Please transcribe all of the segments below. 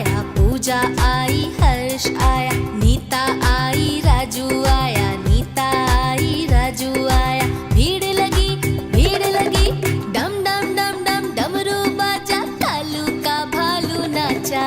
आया, पूजा आई, हर्ष आया, नीता आई, राजू आया, नीता आई, राजू आया। भीड़ लगी, डम डम डम डम डमरू बाजा, कालू का भालू नाचा।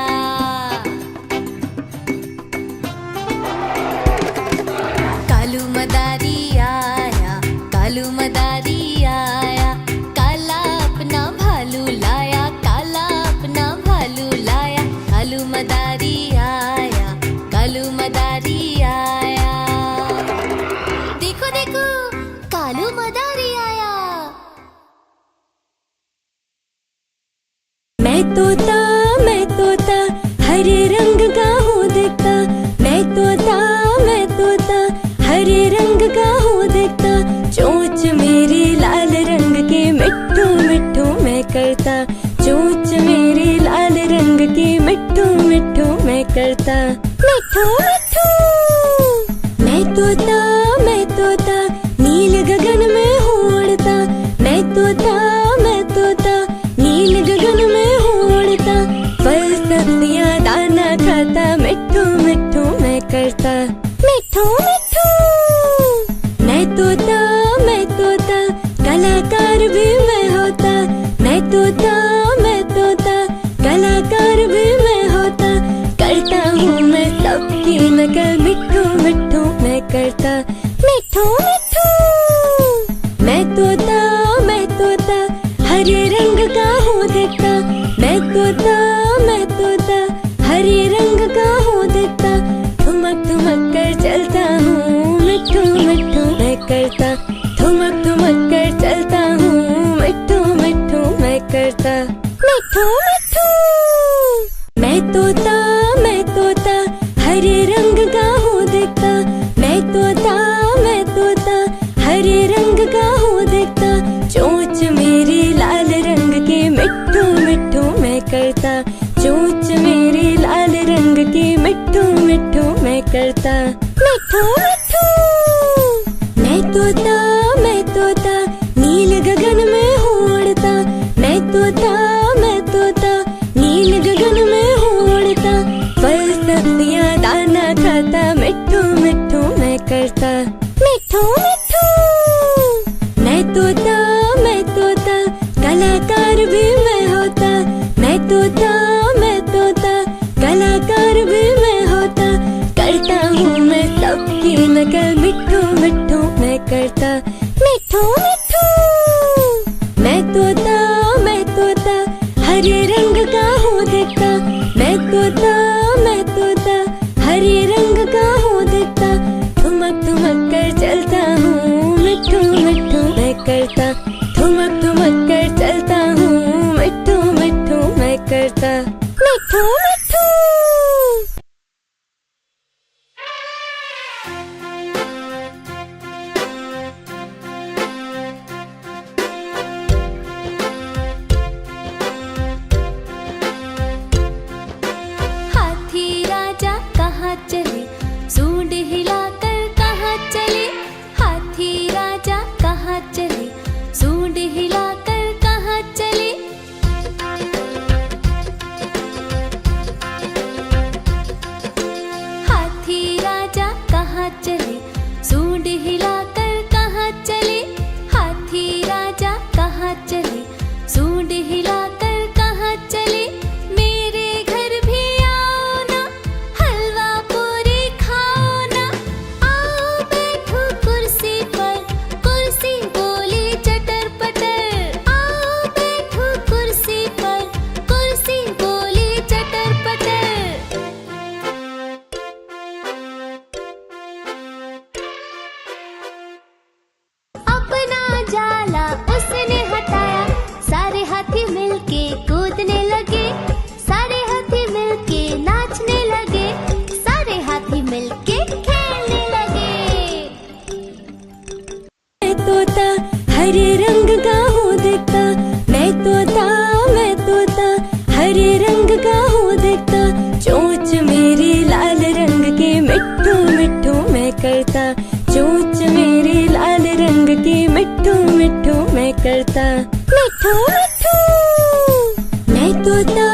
कालू मदारी आया, कालू मदारी आया, काला अपना भालू लाया, काला अपना भालू लाया। कालू मदारी आया, कालू मदारी आया। देखो देखो, कालू मदारी आया। मैं तोता हरे रंग का हूँ दिखता। मैं तोता हरे रंग का हूँ दिखता। चोंच मेरी लाल रंग की मिट्ठू मिट्ठू मैं करता। चोंच मेरी लाल रंग की मिट्ठू मिट्ठू मैं करता। मिट्ठू मिट्ठू। मैं तोता नील गगन में हूँ उड़ता। मैं तोता नील गगन में हूँ उड़ता। फल सब्जियाँ दाना खाता, मिट्ठू मिट्ठू मैं करता। मिट्ठू मिट्ठू। मैं तोता कलाकार भी मैं होता। मैं तोता कलाकार भी मैं होता। करता हूँ मैं सबकी नकल, मिट्ठू मिट्ठू मैं करता। मिट्ठू मिट्ठू। मैं तोता हरे रंग का हूँ दिखता। मैं तोता हरे रंग का हूँ दिखता। ठुमक ठुमक कर चलता हूँ, मिट्ठू मिट्ठू मैं करता। ठुमक ठुमक कर चलता हूँ, मिट्ठू मिट्ठू मैं करता। मिट्ठू मिट्ठू। मैं तोता हरे रंग का हूँ दिखता। मैं तोता हरे रंग का हूँ दिखता। चोंच मेरी लाल रंग की मिट्ठू मिट्ठू मैं करता। चोंच मेरी लाल रंग की मिट्ठू मिट्ठू मैं करता। मिट्ठू मिट्ठू। मैं तोता नील गगन में हूँ उड़ता। मैं तोता नील गगन में हूँ उड़ता। फल सब्जियाँ दाना खाता, मिट्ठू मिट्ठू मैं करता। मिट्ठू मिट्ठू। मैं तोता कलाकार भी मैं होता। मैं तोता कलाकार भी मैं होता। करता हूँ मैं सबकी नकल, मिट्ठू मिट्ठू मैं करता। मिट्ठू मिट्ठू। मैं तोता हरे रंग का हूँ दिखता। मैं तोता हरे रंग का हूँ दिखता। ठुमक ठुमक कर चलता हूँ, मिट्ठू मिट्ठू मैं करता। ठुमक ठुमक कर चलता हूँ, मिट्ठू मिट्ठू मैं करता। मिट्ठू मिट्ठू। हाथी राजा कहाँ चले, सूंड हिलाकर कहाँ चले। हाथी राजा कहाँ चले, सूंड हिलाकर कहाँ चले। हाथी राजा कहाँ चले, सूंड हिलाकर कहाँ चले। हाथी राजा कहाँ चले, सूंड हिलाकर कहाँ चले। मेरे घर भी आओ ना, हलवा पूरी खाओ ना। आओ बैठो कुर्सी पर, कुर्सी बोली चटर पटर। आओ बैठो कुर्सी पर, कुर्सी बोली चटर पटर। अपना जाला उसने हटाया, सारे हाथी मिलके कूदने लगे। सारे हाथी मिलके नाचने लगे, सारे हाथी मिलके खेलने लगे। मैं तोता हरे रंग का हूँ दिखता। मैं तोता हरे रंग का हूँ दिखता। चोंच मेरी लाल रंग की मिट्ठू मिट्ठू मैं करता। चोंच मेरी लाल रंग की मिट्ठू मिट्ठू मैं करता। मिट्ठू मिट्ठू। मैं तोता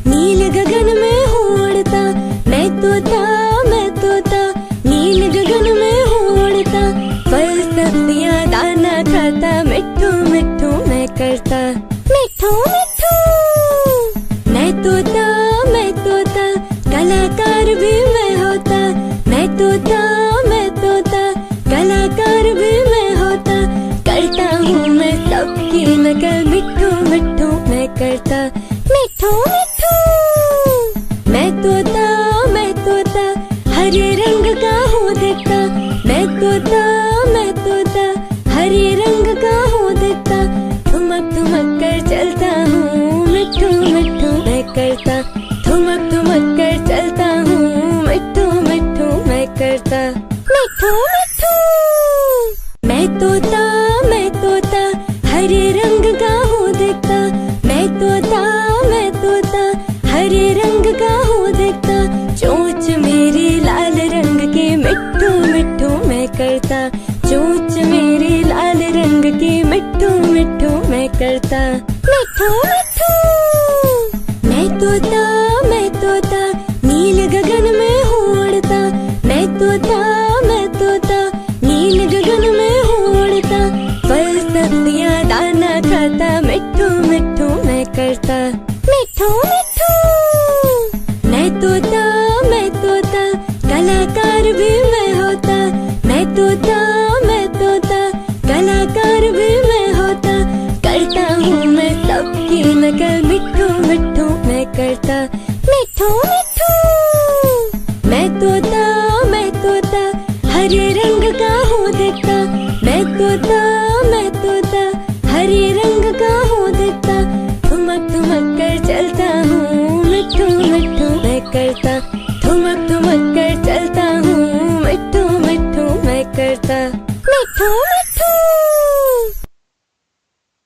नील गगन में हूँ उड़ता, मैं तोता नील गगन में हूँ उड़ता। फल सब्जियाँ दाना खाता, मिट्ठू मिट्ठू मैं करता, मिट्ठू मिट्ठू। मैं तोता कलाकार भी मैं होता, मैं तोता कलाकार भी मैं होता। करता हूँ मैं सबकी नकल, मिट्ठू मिट्ठू मैं करता, मिट्ठू मिट्ठू। मैं तोता हरे रंग का हूँ दिखता, मैं तोता हरे रंग का हूँ दिखता। ठुमक ठुमक कर चलता हूँ, मिट्ठू मिट्ठू मैं करता, ठुमक ठुमक कर चलता हूँ, मिट्ठू मिट्ठू मैं करता, मिट्ठू मिट्ठू। मैं तोता हरे रंग का हूँ दिखता, मैं तोता हरे रंग का हूँ दिखता। चोंच मेरी लाल रंग की, मिट्ठू मिट्ठू मैं करता, चोंच मेरी लाल रंग की, मिट्ठू मिट्ठू मैं करता, मिट्ठू मिट्ठू। मैं तोता नील गगन में हूँ उड़ता, मैं तोता नील गगन में हूँ उड़ता। फल सब्जियाँ दाना खाता, मिट्ठू मिट्ठू मैं करता, मिट्ठू मिट्ठू। मैं तोता कलाकार भी मैं होता, मैं तोता कलाकार भी मैं होता। करता हूँ मैं सबकी नकल, मिट्ठू मिट्ठू मैं करता, मिट्ठू मिट्ठू। मैं तोता हरे रंग का हूँ दिखता, मैं तोता हरे रंग का हूँ दिखता। ठुमक ठुमक कर चलता हूँ, मिट्ठू मिट्ठू मैं करता, ठुमक ठुमक कर चलता हूँ, मिट्ठू मिट्ठू मैं करता, मिट्ठू मिट्ठू।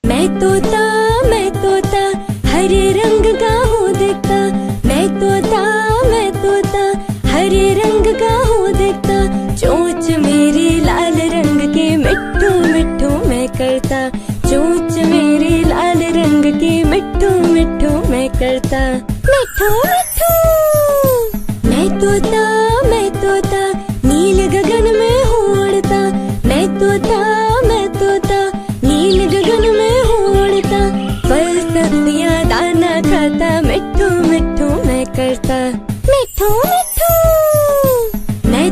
मैं तोता हरे रंग का हूँ दिखता, मैं तोता हरे रंग का हूँ दिखता। चोंच मेरी लाल रंग की, मिट्ठू मिट्ठू मैं करता, चोंच मेरी लाल रंग की, मिट्ठू मिट्ठू मैं करता, मिट्ठू मिट्ठू। मैं तोता नील गगन में हूँ उड़ता, मैं तोता नील गगन में हूँ उड़ता। फल सब्जियाँ दाना खाता, मिट्ठू मिट्ठू मैं करता, मिट्ठू मिट्ठू। मैं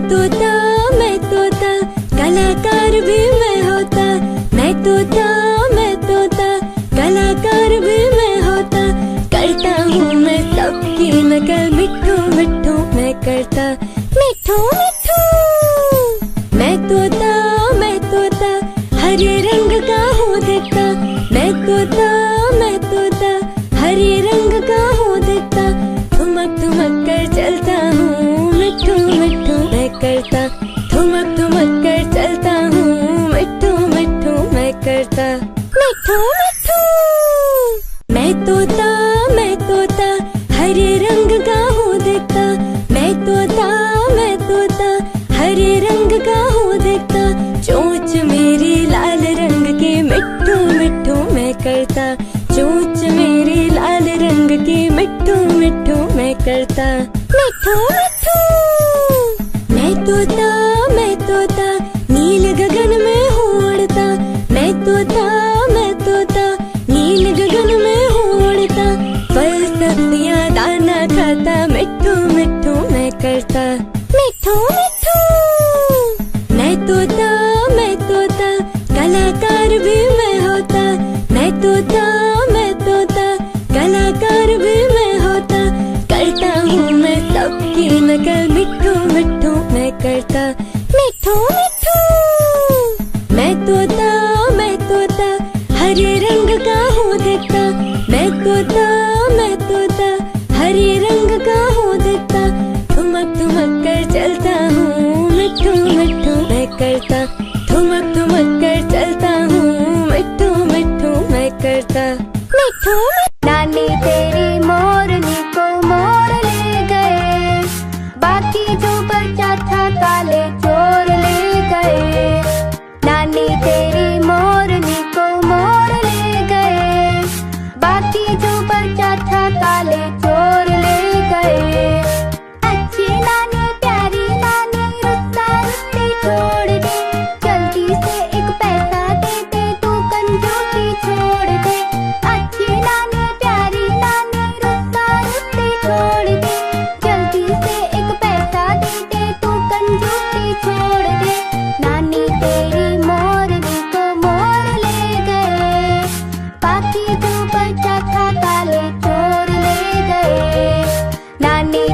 तोता कलाकार भी मैं होता, मैं तोता कलाकार भी मैं होता। करता हूँ मैं सबकी नकल, मिट्ठू मिट्ठू मैं करता, मिट्ठू मिट्ठू। मैं तोता हरे रंग का हूँ दिखता, मैं तोता हरे रंग का हूँ दिखता। ठुमक ठुमक कर चलता हूँ, मिट्ठू मिट्ठू मैं करता, ठुमक ठुमक कर चलता हूँ, मिट्ठू मिट्ठू मैं करता, मिट्ठू मिट्ठू। मैं तोता हरे रंग का हूँ दिखता, मैं तोता हरे रंग का हूँ दिखता। चोंच मेरी लाल रंग की, मिट्ठू मिट्ठू मैं करता, चोंच मेरी लाल रंग की, मिट्ठू मिट्ठू मैं करता, मिट्ठू मिट्ठू। मैं तोता नील गगन में हूँ उड़ता, मैं तोता नील गगन में हूँ उड़ता। फल सब्जियाँ दाना खाता, मिट्ठू मिट्ठू मैं करता, मिट्ठू मिट्ठू। मैं तोता कलाकार भी मैं होता, मैं तोता कलाकार भी मैं होता। करता हूँ मैं सबकी नकल, मिट्ठू मिट्ठू मैं करता, मिट्ठू मिट्ठू। मैं तोता हरे रंग का हूँ दिखता, मैं तोता हरे रंग का हूँ दिखता। ठुमक ठुमक कर चलता हूँ, मिट्ठू मिट्ठू मैं करता, ठुमक ठुमक कर चलता हूँ, मिट्ठू मिट्ठू मैं करता।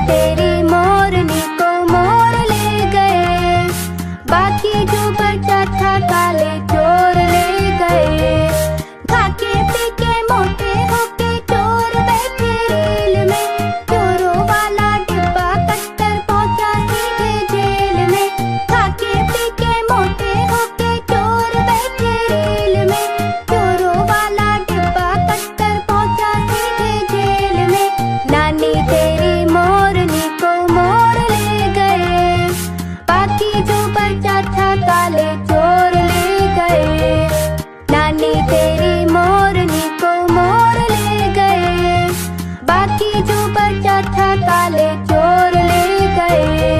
तेरी मोरनी को मोर ले गए, बाकी जो बचा था काले चोर ले गए। खाके पी के मोटे होके चोर बैठे रेल में, चोरों वाला डिब्बा कट्टर पहुंचा सीधे जेल में। खाके पी के मोटे होके चोर बैठे रेल में, चोरों वाला डिब्बा कट्टर पहुंचा सीधे जेल में। नानी तेरी मोरनी को मोर ले गए, बाकी जो बचा था काले चोर ले गए। नानी तेरी मोरनी को मोर ले गए, बाकी जो बचा था काले चोर ले गए।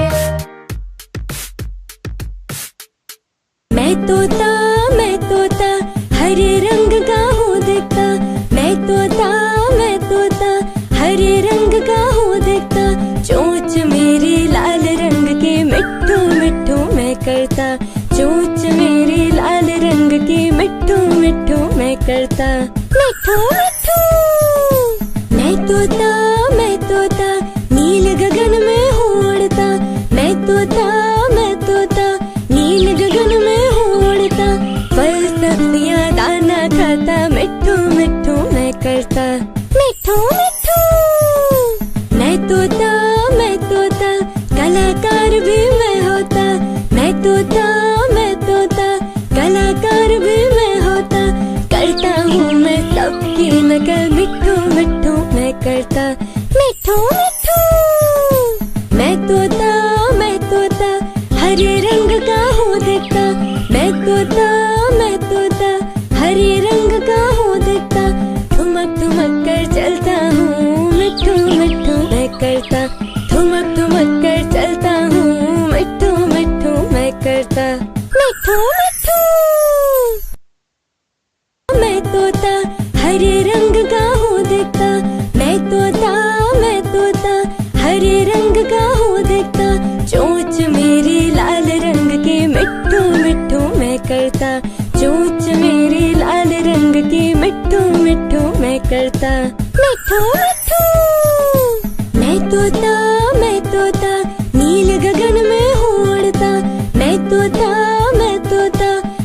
मैं तोता हरे रंग का हूँ दिखता। मैं तोता हरे रंग का हूँ दिखता। चोंच मेरी लाल रंग की मिट्ठू मिट्ठू मैं करता। चोंच मेरी लाल रंग की मिट्ठू मिट्ठू मैं करता। मिट्ठू मिट्ठू मैं तोता नील गगन में हूँ उड़ता। मैं तोता नील गगन में हूँ उड़ता। फल सब्जियाँ दाना खाता, मिट्ठू मिट्ठू मैं करता। मिट्ठू मिट्ठू मैं तोता कलाकार भी मैं होता। मैं तोता कलाकार भी मैं होता। करता हूँ मैं सबकी नकल, मिट्ठू मिट्ठू मैं करता। मिट्ठू मिट्ठू मैं तोता हरे रंग का हूँ दिखता। मैं तोता हरे रंग का हूँ दिखता। ठुमक ठुमक कर चलता हूँ, मिट्ठू मिट्ठू मैं करता। ठुमक ठुमक कर चलता हूँ, मिट्ठू मिट्ठू मैं करता। मिट्ठू मिट्ठू मैं तोता हरे रंग का हूँ दिखता। मैं तोता हरे रंग का हूँ दिखता। चोंच मेरी लाल रंग की मिट्ठू मिट्ठू मैं करता। चोंच मेरी लाल रंग की मिट्ठू मिट्ठू मैं करता। मिट्ठू मिट्ठू मैं तोता नील गगन में हूँ उड़ता। मैं तोता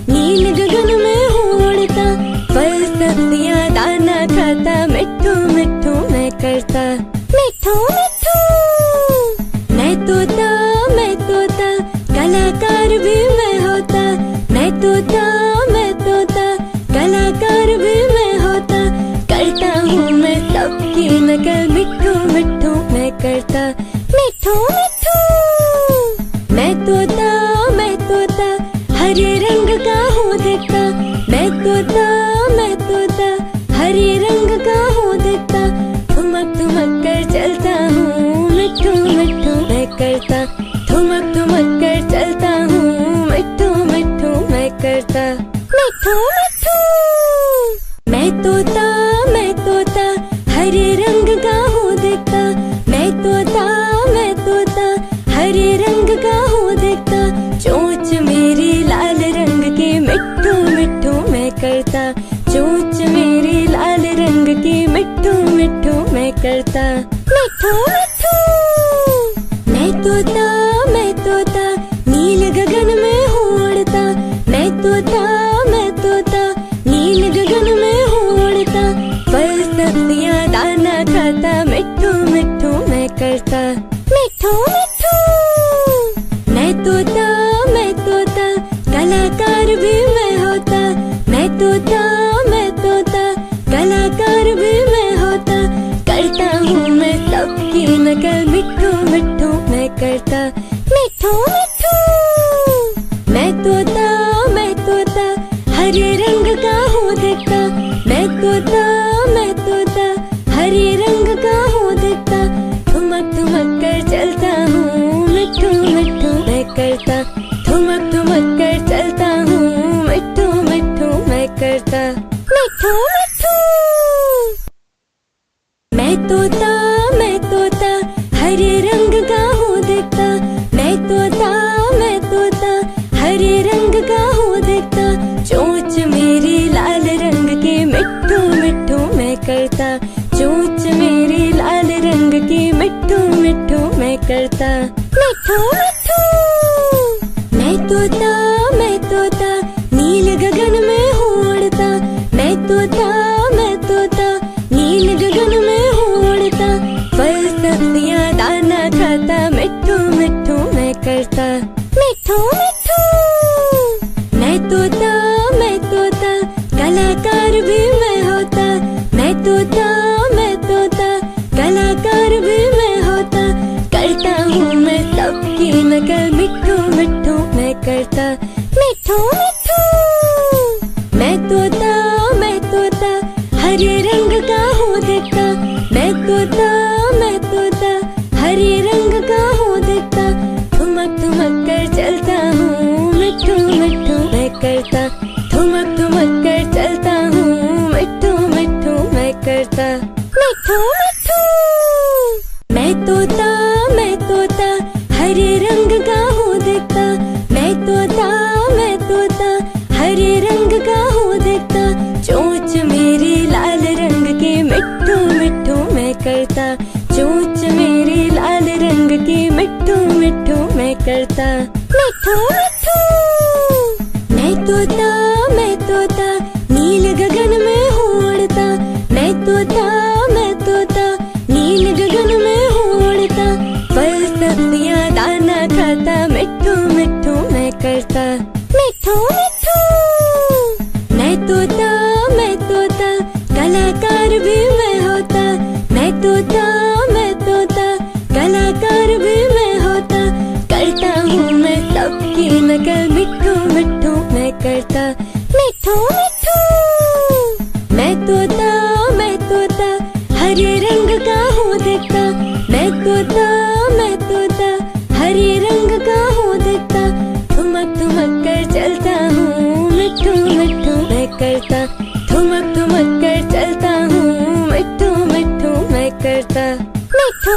नील गगन में हूँ उड़ता। फल सब्जियाँ दाना खाता, मिट्ठू मिट्ठू मैं करता। मिट्ठू मिट्ठू मैं तोता कलाकार भी मैं होता। मैं तोता कलाकार भी मैं होता। करता हूँ मैं सबकी नकल, मिट्ठू मिट्ठू मैं करता। मिट्ठू मिट्ठू मैं तोता हरे रंग का हूँ दिखता। मैं तोता हरे रंग का हूँ दिखता। ठुमक ठुमक कर चलता हूँ, मिट्ठू मिट्ठू मैं करता। ठुमक ठुमक कर चलता हूँ, मिट्ठू मिट्ठू मैं करता। मिट्ठू मिट्ठू मैं तोता हरे रंग का हूँ दिखता। मैं तोता हरे रंग का हूँ दिखता। चोंच मेरी लाल रंग की मिट्ठू मिट्ठू मैं करता। चोंच मेरी लाल रंग की मिट्ठू मिट्ठू मैं करता। मिट्ठू मिट्ठू मैं तोता नील गगन में हूँ उड़ता। मैं तोता नील गगन में हूँ उड़ता। फल सब्जियाँ दाना खाता, मिट्ठू मिट्ठू मैं करता। मिट्ठू मिट्ठू मैं तोता कलाकार भी मैं होता। मैं तोता कलाकार भी मैं होता। करता हूँ मैं सबकी नकल, मिट्ठू मिट्ठू मैं करता। मिट्ठू मिट्ठू मैं तोता हरे रंग का हूँ दिखता। मैं तोता हरे रंग का हूँ दिखता। ठुमक ठुमक कर चलता हूँ, मिट्ठू मिट्ठू मैं करता। ठुमक ठुमक कर चलता हूँ, मिट्ठू मिट्ठू मैं करता। मिट्ठू मिट्ठू मैं तोता हरे रंग का हूँ दिखता। मैं तोता हरे रंग का हूँ दिखता। चोंच मेरी लाल रंग की मिट्ठू मिट्ठू मैं करता। चोंच मेरी लाल रंग की मिट्ठू मिट्ठू सब्जियां दाना खाता, मिट्ठू मिट्ठू मैं करता, मिट्ठू मिट्ठू। मैं तोता कलाकार भी मैं होता, मैं तोता कलाकार भी मैं होता। करता हूँ मैं सबकी नकल, मिट्ठू मिट्ठू मैं करता, मिट्ठू मिट्ठू। मैं तोता हरे रंग का हूँ दिखता, मैं तोता हरे रंग का हूँ दिखता। ठुमक ठुमक कर चलता हूँ, मिट्ठू मिट्ठू मैं करता, ठुमक ठुमक कर चलता हूँ, मिट्ठू मिट्ठू मैं करता, मिट्ठू मिट्ठू। मैं तोता हरे रंग का हूँ दिखता, मैं तोता हरे रंग का हूँ दिखता। चोंच मेरी लाल रंग की, मिट्ठू मिट्ठू मैं करता, चोंच मेरी लाल रंग की, मिट्ठू मिट्ठू मैं करता, मिट्ठू मिट्ठू। मैं तोता नील गगन में हूँ उड़ता, मैं तोता नील गगन में हूँ उड़ता। फल सब्जियां दाना खाता, मिट्ठू मिट्ठू मैं करता, मिट्ठू मिट्ठू। मैं तोता कलाकार भी मैं होता, मैं तोता कलाकार भी मैं होता। करता हूँ मैं सबकी नकल, मिट्ठू मिट्ठू मैं करता, मिट्ठू मिट्ठू। मैं तोता हरे रंग का हूँ दिखता, मैं तोता हरे रंग का हूँ दिखता। ठुमक ठुमक कर चलता हूँ, मिट्ठू मिट्ठू मैं करता, ठुमक ठुमक कर चलता हूँ, मिट्ठू मिट्ठू मैं करता, मिट्ठू।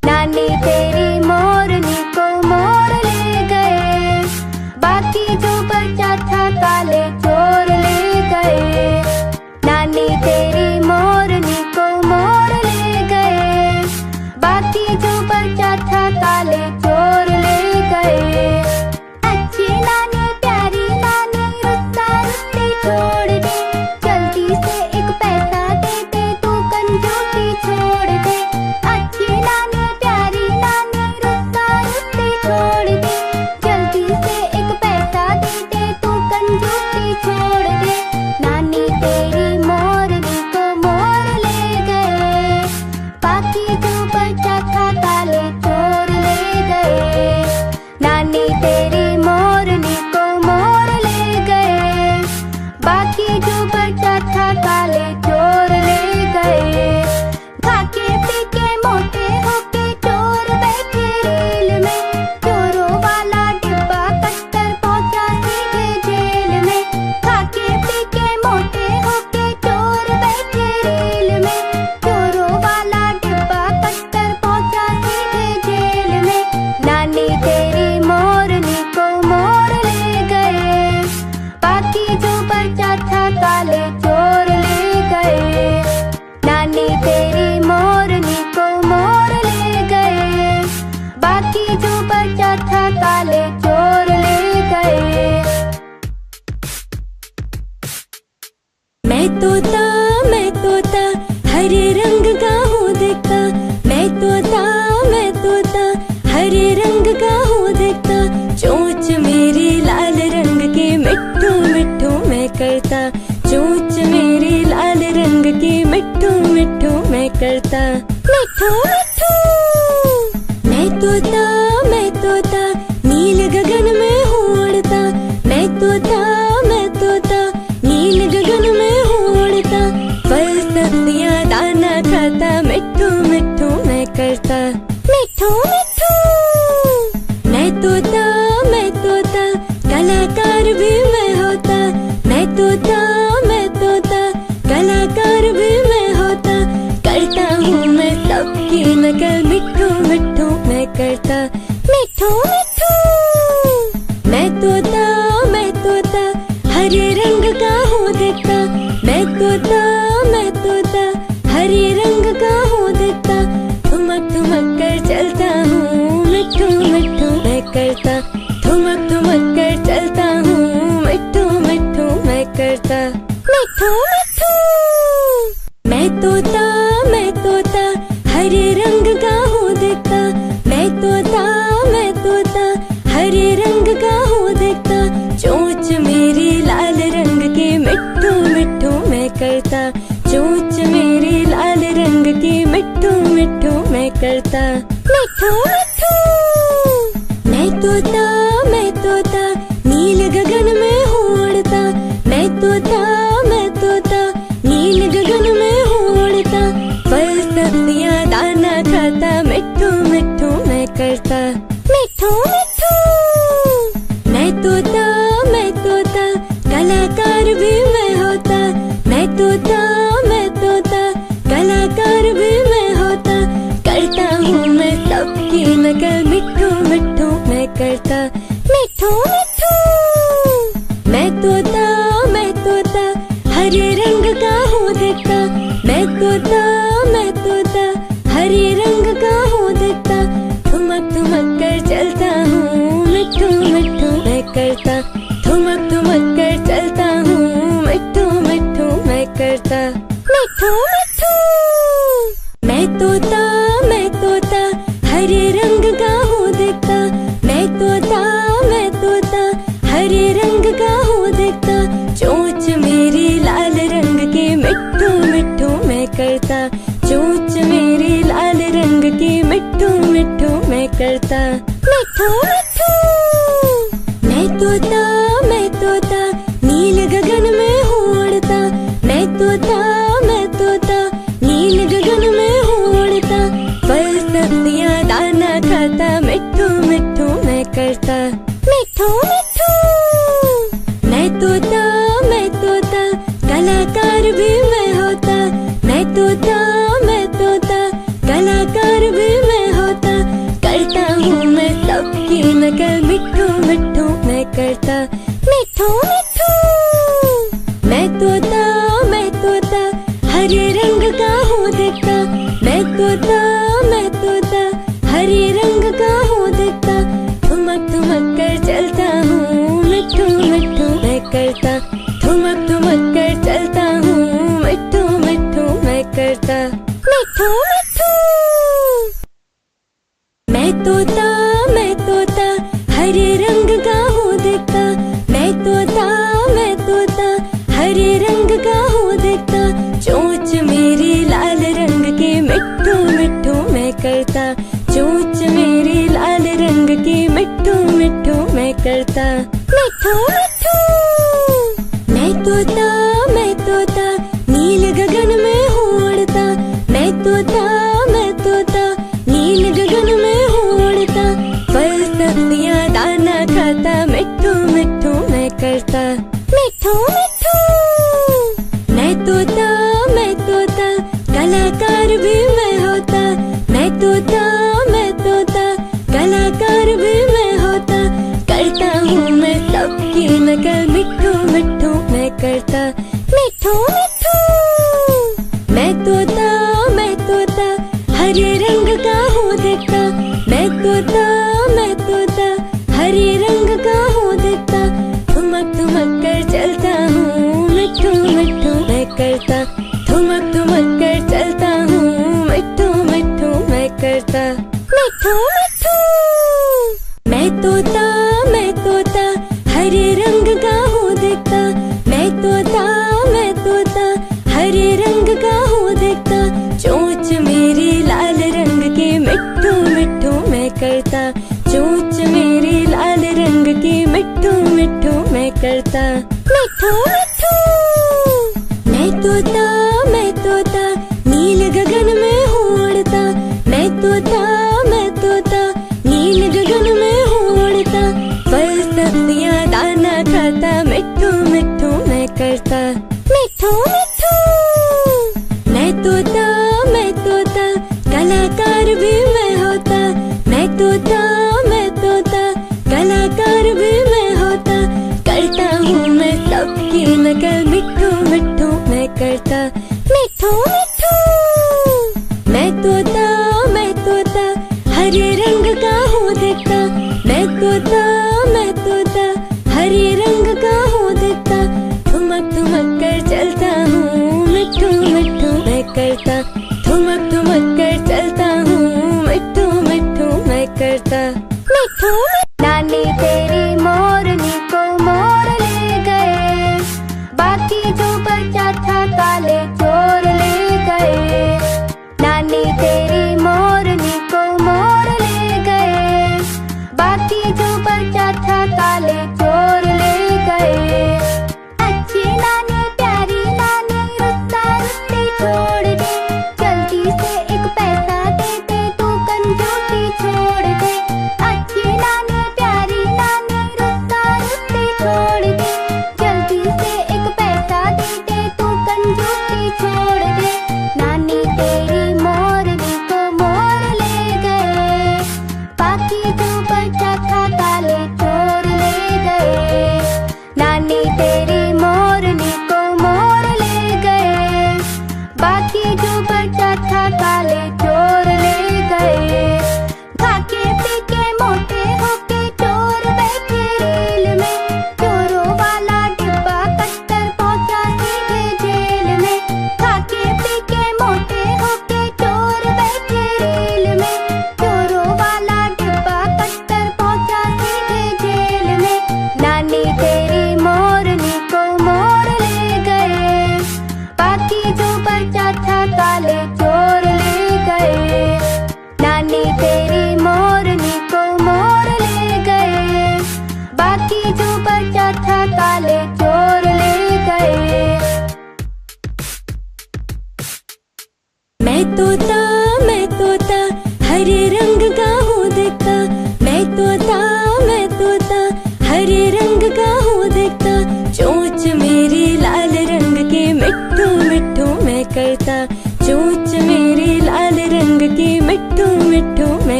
नानी तेरी मोरनी को मोर ले गए, बाकी जो बचा था काले चोर ले गए। नानी तेरी मोरनी को मोर ले गए, बाकी जो बचा था काले चोर ले गए। अच्छी नानी प्यारी नानी रुस्सा रुस्सी छोड़ दे, जल्दी से एक पैसा दे दे, तू कंजूसी छोड़ दे। अच्छी नानी प्यारी नानी रुस्सा रुस्सी छोड़ दे, जल्दी से एक पैसा दे दे, तू कंजूसी छोड़ दे। नानी तेरी मोरनी को मोर ले गए, बाकी जो बचा था काले चोर ले गए। नानी तेरी मोरनी को मोर ले गए, बाकी जो बचा था काले चोर ले गए। खाके पीके मोटे होके चोर बैठे रेल में, चोरों वाला डिब्बा कट्टर पहुंचा सीधे जेल में। खाके पीके मोटे होके चोर बैठे रेल में, चोरों वाला डिब्बा कट्टर पहुंचा सीधे जेल में। नानी तेरी मोरनी को मोर ले गए, बाकी जो बचा था काले चोर ले गए। नानी तेरी मोरनी को मोर ले गए, बाकी जो बचा था काले चोर ले गए। मैं तोता हरे रंग का हूँ दिखता, मैं तोता हरे रंग का हूँ दिखता। चोंच मेरी लाल रंग की, मिट्ठू मिट्ठू मैं करता, चोंच मेरी लाल रंग की, मिट्ठू मिट्ठू मैं करता, मिट्ठू मिट्ठू। मैं तोता नील गगन में हूँ उड़ता, मैं तोता नील गगन में हूँ उड़ता। फल सब्जियां दाना खाता, मिट्ठू मिट्ठू मैं करता, मिट्ठू मिट्ठू। मैं तोता कलाकार भी मैं होता, मैं तोता कलाकार भी मैं होता। करता हूँ मैं सबकी नकल, मिट्ठू मिट्ठू मैं करता, मिट्ठू मिट्ठू। मैं तोता हरे रंग का हूँ दिखता, मैं तोता हरे रंग का हूँ दिखता। ठुमक ठुमक कर चलता हूँ, मिट्ठू मिट्ठू मैं करता, ठुमक ठुमक कर चलता हूँ, मिट्ठू मिट्ठू मैं करता, मिट्ठू मिट्ठू। मैं तोता हरे रंग का हूँ मिठू मिठू। मैं तोता नील गगन में हूँ उड़ता। मैं तोता नील गगन में हूँ उड़ता। फल सब्जियाँ दाना खाता, मिठू मिठू मैं करता। मिठू मिठू। मैं तोता कलाकार भी मैं होता। मैं तोता कलाकार भी मैं होता। करता हूँ मैं सबकी नकल, मिठू मिठू मैं करता। मिठू मिठू। मैं तोता हरे रंग का हूँ दिखता। मैं तोता हरे रंग का हूँ दिखता। ठुमक कर चलता हूँ, मिठू मिठू मैं करता। ठुमक कर चलता हूँ, मिठू मिठू मैं करता। मिठू मिठू। मैं तोता हरे रंग का हूँ दिखता। मैं तोता हरे रंग का हूँ दिखता। चोंच मेरी लाल रंग की, मिठू मिठू मैं करता। चोंच मेरी लाल रंग की, मिठू मिठू मैं करता। मिठू मिठू। मैं तोता नील गगन में हूँ उड़ता। मैं तोता नील गगन में हूँ उड़ता। फल सब्जियाँ दाना खाता, मिठू मिठू मैं करता। मिठू मिठू। मैं तोता कलाकार भी मैं होता। मैं तोता कलाकार भी मैं होता। करता हूँ मैं सबकी नकल, मिठू मिठू मैं करता। मिठू मिठू। मैं तोता हरे रंग का हूँ दिखता। मैं तोता हरे रंग का हूँ दिखता। ठुमक कर चलता हूँ, मिठू मिठू मैं करता। ठुमक कर चलता हूँ, मिठू मिठू मैं करता। मिठू मिठू। मैं तोता हरे रंग का हूँ दिखता। मैं तोता हरे रंग का हूँ दिखता। चोंच मेरी लाल रंग की, मिठू मिठू मैं करता। चोंच मेरी लाल रंग की, मिठू मिठू मैं करता। मिठू मिठू। मैं तोता नील गगन में हूँ उड़ता। मैं तोता नील गगन में हूँ उड़ता। फल सब्जियाँ दाना खाता, मिठू मिठू मैं करता। मिठू मिठू। मैं तोता कलाकार भी मैं होता। मैं तोता कलाकार भी मैं होता। करता हूँ मैं सबकी नकल, मिठू मिठू मैं करता। मिठू मिठू। मैं तोता हरे रंग का हूँ दिखता। मैं तोता हरे रंग का हूँ दिखता। ठुमक कर चलता हूँ, मिठू मिठू मैं करता। ठुमक कर चलता हूँ, मिठू मिठू मैं करता। मिठू मिठू। मैं तोता हरे रंग का हूँ दिखता। मैं तोता हरे रंग का हूँ दिखता। चोंच मेरी लाल रंग की, मिठू मिठू मैं करता। चोंच मेरी लाल रंग की, मिठू मिठू मैं करता। मिठू मिठू। मैं तोता नील गगन में हूँ उड़ता। मैं तोता नील गगन में हूँ उड़ता। फल सब्जियाँ दाना खाता, मिठू मिठू मैं करता। मिठू मिठू। मैं तोता कलाकार भी मैं होता। मैं तोता कलाकार भी मैं होता। करता हूँ मैं सबकी नकल, मिठू मिठू मैं करता। मिठू मिठू। मैं तोता हरे रंग का हूँ दिखता। मैं तोता हरे रंग का हूँ दिखता। ठुमक कर चलता हूँ, मिठू मिठू मैं करता। ठुमक कर चलता हूँ, मिठू मिठू मैं करता। मिठू। नानी तेरी मोरनी को मोर ले गए, बाकी जो बचा था काले चोर ले गए। नानी तेरी मोरनी को मोर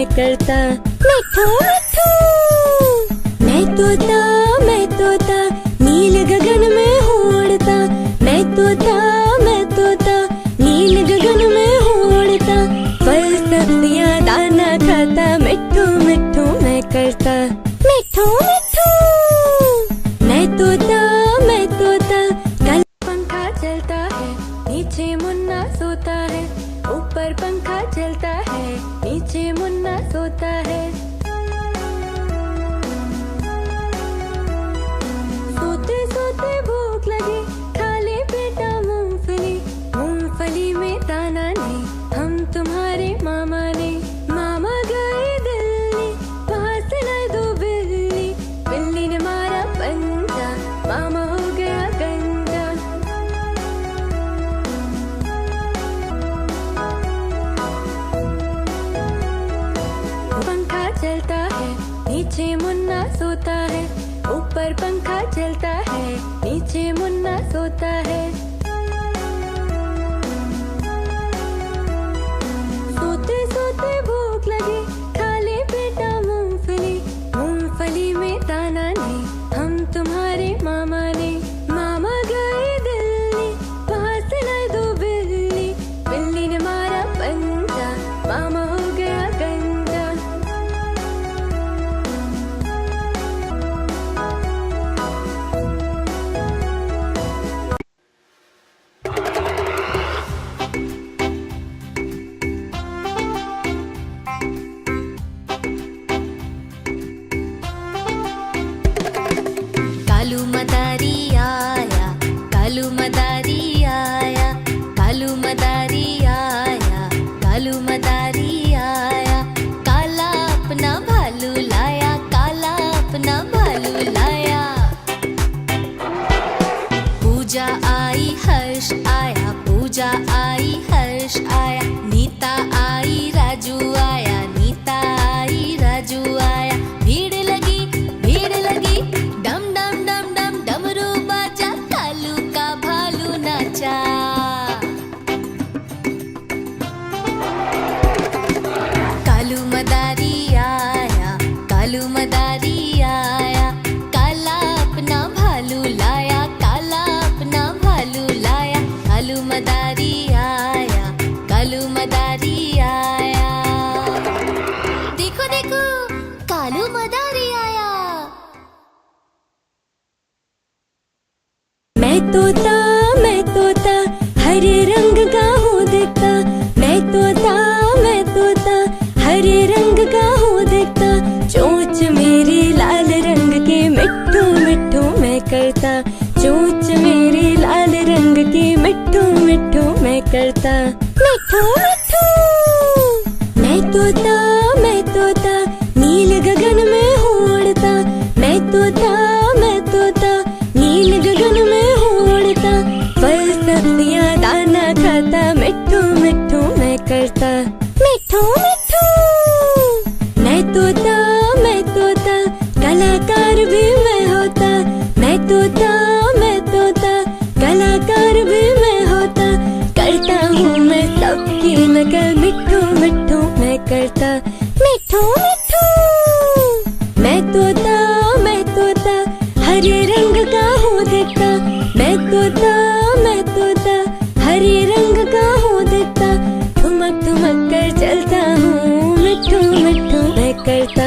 मैं करता। मिठू मिठू मैं तोता नील गगन में उड़ता। मैं तोता नील गगन में उड़ता। फल सब्जियां दाना खाता मिठू मिठू मैं करता। मिठू मिठू मैं तोता कल पंखा चलता है नीचे मुन्ना सोता है। ऊपर पंखा चलता है नीचे मुन्ना सोता है। सोते सोते भूख लगी खा ले बेटा मूंगफली। मूंगफली में दाना नहीं हम तुम्हारे मामा ने। मामा गए दिल्ली वहाँ से लाए दो बिल्ली। बिल्ली ने मारा पंजा मामा हो गया गंजा। पंखा चलता है नीचे मुन्ना सोता है। ऊपर पंखा चलता है नीचे मुन्ना सोता है। सोते सोते भूख लगी खा ले बेटा मूंगफली। मूंगफली में दाना नहीं हम तुम्हारे मामा ने। मामा गए दिल्ली वहाँ से लाए दो बिल्ली। बिल्ली ने मारा पंजा मामा हो गया गंजा। कालू मदारी आया कालू मदारी आया। कालू मदारी आया कालू मदारी आया। काला अपना भालू लाया काला अपना भालू लाया। पूजा आई हर्ष आया पूजा आई हर्ष आया। नीता आई राजू आया नीता आई राजू आया। भीड़ लगी डम डम डम डम डमरू बाजा। कालू का भालू नाचा। कालू मदारी आया कालू मदारी आया। काला अपना भालू लाया काला अपना भालू लाया। कालू मदारी आया कालू मदारी आया। देखो देखो कालू मदारी आया। मैं तोता हरे रंग का हूँ दिखता। मैं तोता हरे रंग का हूँ दिखता। चोंच मेरी लाल रंग की मिट्ठू मिट्ठू मैं करता। चोंच मेरी लाल रंग की मिट्ठू मिट्ठू मैं करता। मिठू मिठू मैं तोता नील गगन में उड़ता। मैं तोता नील गगन में उड़ता। फल सब्जियां दाना खाता मिठू मिठू मैं करता। मिठू मिठू मैं तोता कलाकार भी मैं होता। मैं तोता कलाकार भी मैं होता। करता हूँ मैं सबकी नकल मिठू मिठू मैं करता। मिठू मिठू मैं तोता हरे रंग का हूँ दिखता। मैं तोता हरे रंग का हूँ दिखता। ठुमक कर चलता हूँ मिठू मिठू मैं करता।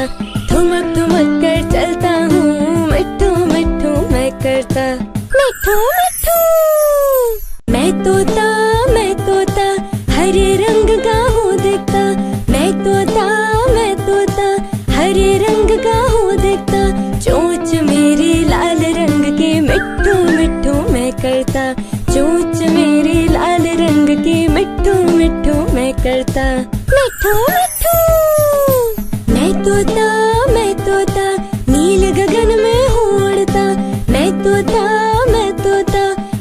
ठुमक कर चलता हूँ मिठू मिठू मैं करता। मिठू मिठू मैं तोता हरे रंग का हूँ दिखता। मैं तोता हरे रंग का हूँ दिखता। चोंच मेरी लाल रंग की मिठू मिठू मैं करता। चोंच मेरी लाल रंग की मिठू मिठू मैं करता। मिठू मिठू मैं तोता नील गगन में उड़ता। मैं तोता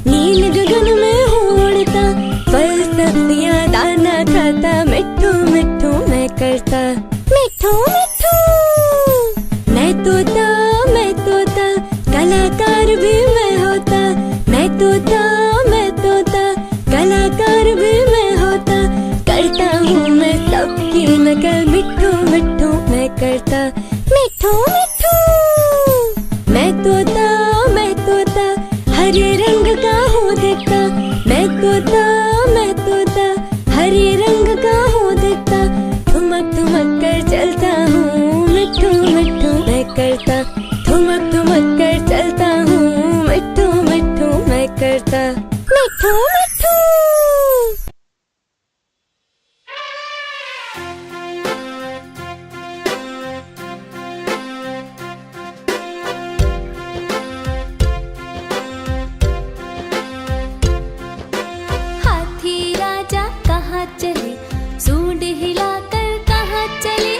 नील गगन में उड़ता। फल सब्जियां दाना खाता मिठू मिठू मैं करता। मिठू मिठू मैं तोता कलाकार भी मैं होता। मैं तोता कलाकार भी मैं होता। करता हूँ करता, मिठू मिठू। मैं तोता हरे रंग का हूँ दिखता, मैं तोता हरे रंग का हूँ दिखता। ठुमक ठुमक कर चलता हूँ, मिठू मिठू मैं करता। ठुमक ठुमक कर चलता हूँ, मिठू मिठू मैं करता, मिठू मिठू। चले सूंड हिलाकर कहाँ चले,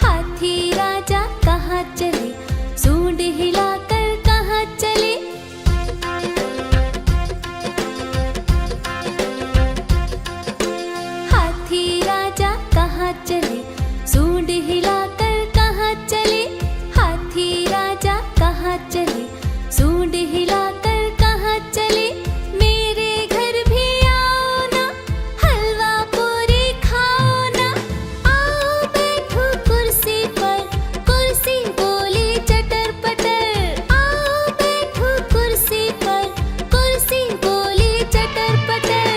हाथी राजा कहाँ चले, सूंड हिलाकर कहाँ चले। हाथी राजा कहाँ चले, सूंड हिलाकर कहाँ चले, हाथी राजा कहाँ चले, सूंड हिलाकर कहाँ चले। मेरे घर भी आओ ना, हलवा पूरी खाओ ना, आओ बैठो कुर्सी पर, कुर्सी बोली चटर पटर। आओ बैठो कुर्सी पर, कुर्सी बोली चटर पटर।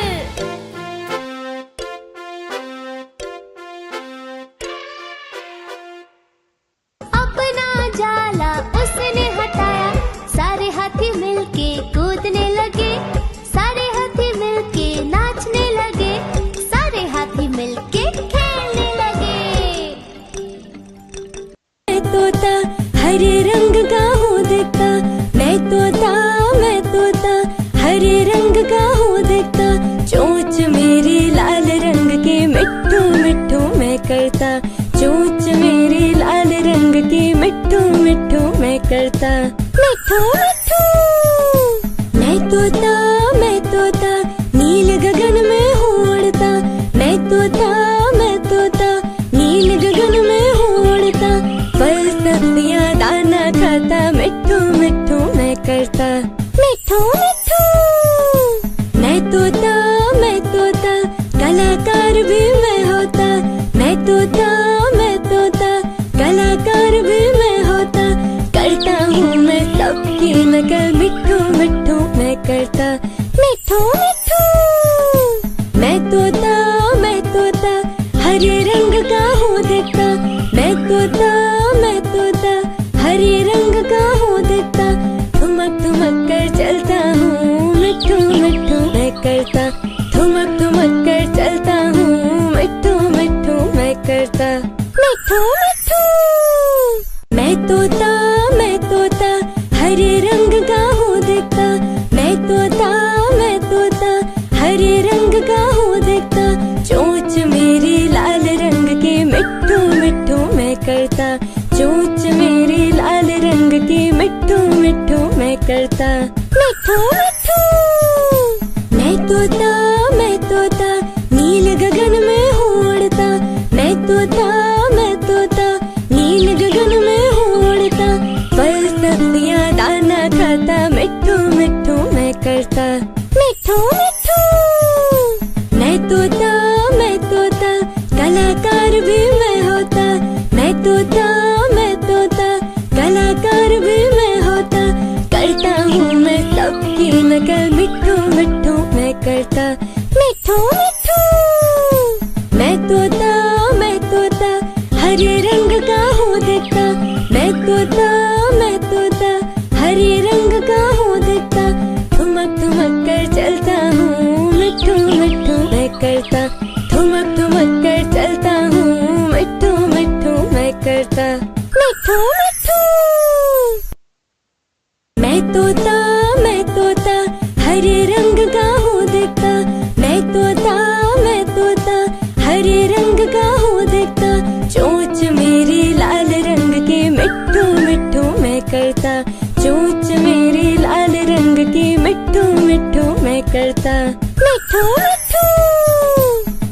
अपना जाला उसने हटाया, सारे हाथी मिलके कूदने लगे, सारे हाथी मिलके नाचने लगे, सारे हाथी मिलके खेलने लगे। मैं तोता हरे रंग का हूँ दिखता, मैं तोता हरे रंग का हूँ दिखता। चोंच मेरी लाल रंग की, मिठू मिठू मैं करता। चोंच मेरी लाल रंग की, मिठू मिठू मैं करता, मिठू मिठू। मैं तोता नील गगन में हूँ उड़ता, मैं तोता नील गगन में हूँ उड़ता। फल सब्जियाँ दाना खाता, मिठू मिठू मैं करता, मिठू मिठू। मैं तोता कलाकार भी मैं होता, मैं तोता कलाकार भी मैं होता। करता हूँ मैं सबकी नकल, मिठू मिठू मैं करता, मिठू मिठू। मैं तोता हरे रंग का हूँ दिखता, मैं तोता हरे रंग का हूँ दिखता। ठुमक ठुमक कर चलता हूँ, मिठू मिठू मैं करता। ठुमक ठुमक कर चलता हूँ, मिठू मिठू मैं करता, मिठू मिठू। मैं तोता हरे रंग का हूँ दिखता, मैं तोता हरे रंग का हूँ दिखता। चोंच मेरी लाल रंग की, मिठू मिठू मैं करता। चोंच मेरी लाल रंग की, मिठू मिठू मैं करता, मिठू मिठू। मैं तोता नील गगन में हूँ उड़ता, मैं तोता नील गगन में हूँ उड़ता। फल सब्जियाँ दाना खाता, मिठू मिठू मैं करता, मिठू मिठू। मैं तोता कलाकार भी मैं होता, मैं तोता कलाकार भी मैं होता। करता हूँ मैं सबकी नकल, मिठू मिठू मैं करता, मिठू मिठू। मैं तोता हरे रंग का हूँ दिखता, मैं तोता हरे रंग का हूँ दिखता। ठुमक ठुमक कर चलता हूँ, मिठू मिठू मैं करता। ठुमक ठुमक कर चलता हूँ, मिठू मिठू मैं करता, मिठू मिठू। मैं तोता हरे रंग का हूँ दिखता, मैं तोता हरे रंग का हूँ दिखता। चोंच मेरी लाल रंग की, मिठू मिठू मैं करता। चोंच मेरी लाल रंग की, मिठू मिठू मैं करता, मिठू मिठू।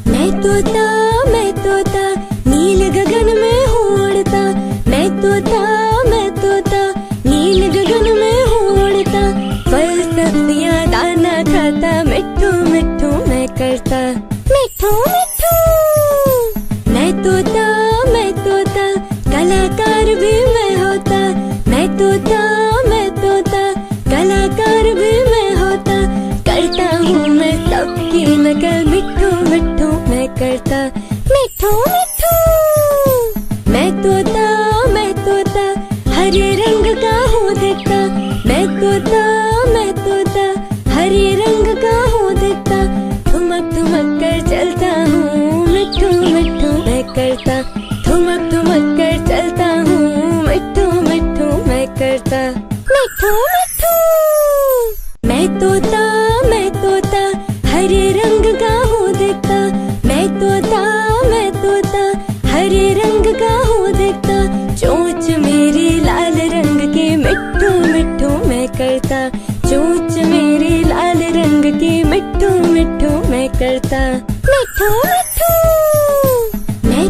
मैं तोता नील गगन में हूँ उड़ता, मैं तोता नील गगन में हूँ उड़ता। फल सब्जियाँ दाना खाता, मिठू मिठू मैं करता, मिठू मिठू। मैं तोता कला नकल मिठू मिठू मैं करता, मिठू मिठू। मैं तोता हरे रंग का हूँ दिखता, मैं तोता हरे रंग का हूँ दिखता। ठुमक ठुमक कर चलता हूँ, मिठू मिठू मैं करता। ठुमक ठुमक कर चलता हूँ, मिठू मिठू मैं करता, मिठू मिठू। मैं तोता हरे रंग का हूँ दिखता, मैं तोता हरे रंग का हूँ दिखता। चोंच मेरी लाल रंग की मिठू मिठू मैं करता, चोंच मेरी लाल रंग की मिठू मिठू मैं करता, मिठू मिठू। मैं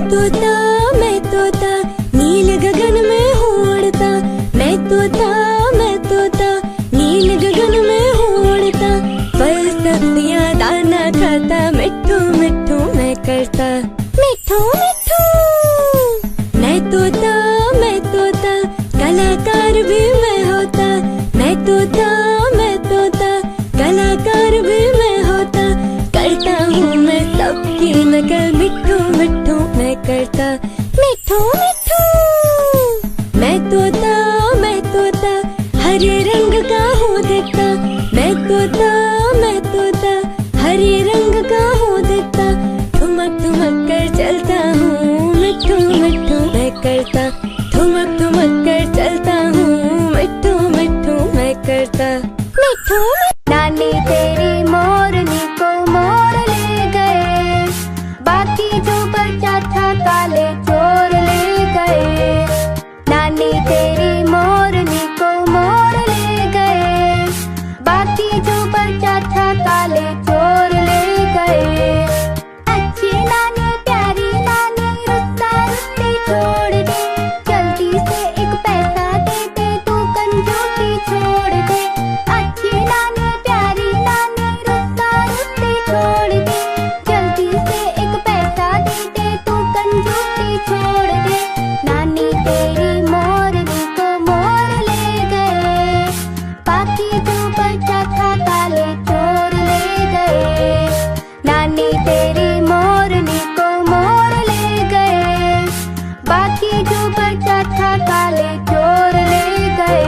तोता नील गगन में हूँ उड़ता, मैं तोता नील गगन में हूँ उड़ता। फल सब्जियाँ दाना खाता, मिठू मिठू मैं करता, मिठू मिठू। मैं तोता कलाकार भी मैं होता, मैं तोता कलाकार भी मैं होता। करता हूँ मैं सबकी नकल, मिठू मिठू मैं करता, मिठू मिठू। मैं तोता हरे रंग का हूँ दिखता, मैं तोता हरे रंग का हूँ दिखता। ठुमक ठुमक कर चलता हूँ, मिठू मिठू मैं करता। ठुमक ठुमक कर चलता हूँ, मिठू मिठू मैं करता, मिठू। नानी तेरी मोरनी को मोर ले गए, बाकी जो बचा था काले चोर ले गए। नानी तेरी मोरनी को मोर ले गए, बाकी जो बचा था काले चोर ले गए। अच्छी नानी प्यारी नानी रुस्सा रुस्सी छोड़ दे, जल्दी से एक पैसा दे दे, तू कंजूसी छोड़ दे। अच्छी नानी प्यारी नानी रुस्सा रुस्सी छोड़ दे, जल्दी से एक पैसा दे दे, तू कंजूसी छोड़ दे। नानी तेरी मोरनी को मोर ले गए, बाकी जो बचा था काले चोर ले गए। नानी तेरी मोरनी को मोर ले गए, बाकी जो बचा था काले चोर ले गए।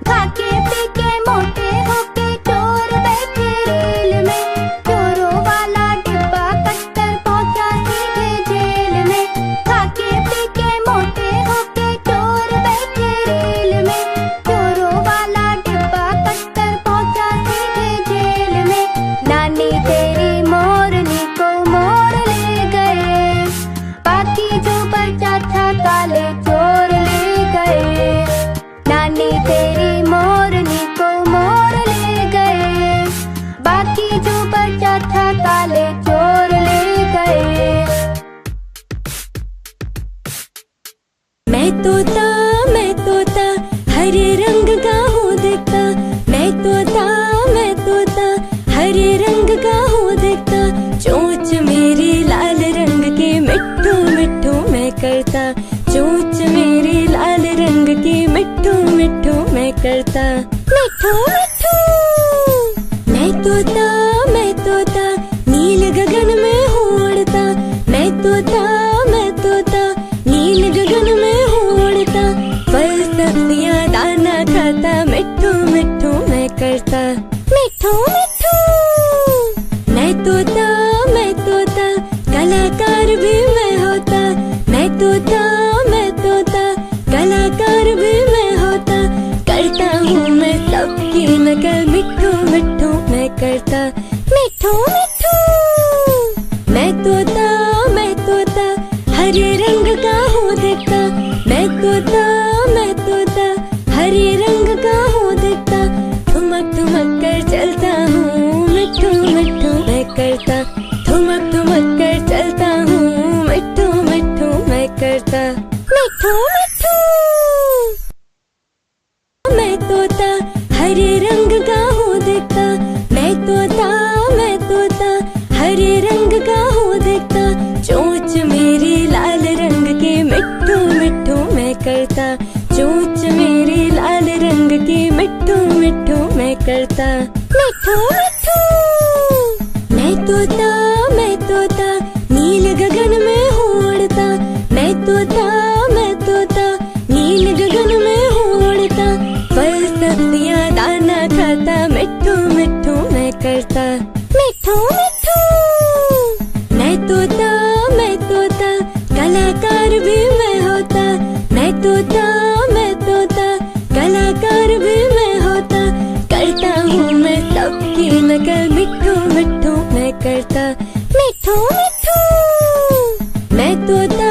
खाके पीके मोटे होके चोर बैठे रेल में, चोरों वाला डिब्बा कट्टर पहुंचा सीधे जेल में। खाके पीके मोटे होके चोर बैठे रेल में, चोरों वाला डिब्बा कट्टर पहुंचा सीधे जेल में। नानी तेरी मोरनी को मोर ले गए, बाकी जो बचा था काले चोर ले गए। नानी तेरी मोरनी को मोर ले गए, बाकी जो बचा था काले चोर ले गए। मैं तोता हरे रंग का हूँ दिखता, मैं तोता हरे रंग का हूँ दिखता। चोंच मेरी लाल रंग की मिठू मिठू मैं करता, चोंच मेरी लाल रंग की मिठू मिठू मैं करता, मिठू मिठू। मैं तोता नील गगन में हूँ उड़ता, मैं तोता नील गगन में हूँ उड़ता। फल सब्जियाँ दाना खाता, मिठू मिठू मैं करता, मिठू मिठू। मैं तोता कलाकार भी मैं होता, मैं तोता कलाकार भी मैं होता। करता हूँ मैं सबकी नकल, मिठू मिठू मैं करता, मिठू मिठू। मैं तोता हरे रंग का हूँ दिखता, मैं तोता हरे रंग का हूँ दिखता। ठुमक ठुमक कर चलता हूँ, मिठू मिठू मैं करता। ठुमक ठुमक कर चलता हूँ, मिठू मिठू मैं करता, मिठू मिठू। मैं तोता हरे रंग का हूँ दिखता, मैं तोता हरे रंग का हूँ दिखता। चोंच मेरी लाल रंग की मिठू मिठू मैं करता, चोंच मेरी लाल रंग की मिठू मिठू मैं करता, मिठू मिठू। मैं तो तोता नील गगन में हूँ उड़ता, फल सब्जियाँ दाना खाता, मिट्ठू मिट्ठू मैं करता, मिट्ठू मिट्ठू। मैं तोता कलाकार भी मैं होता, मैं तोता कलाकार भी मैं होता, करता हूँ मैं सबकी नकल, मिट्ठू मिट्ठू मैं करता, मिट्ठू मिट्ठू। मैं तोता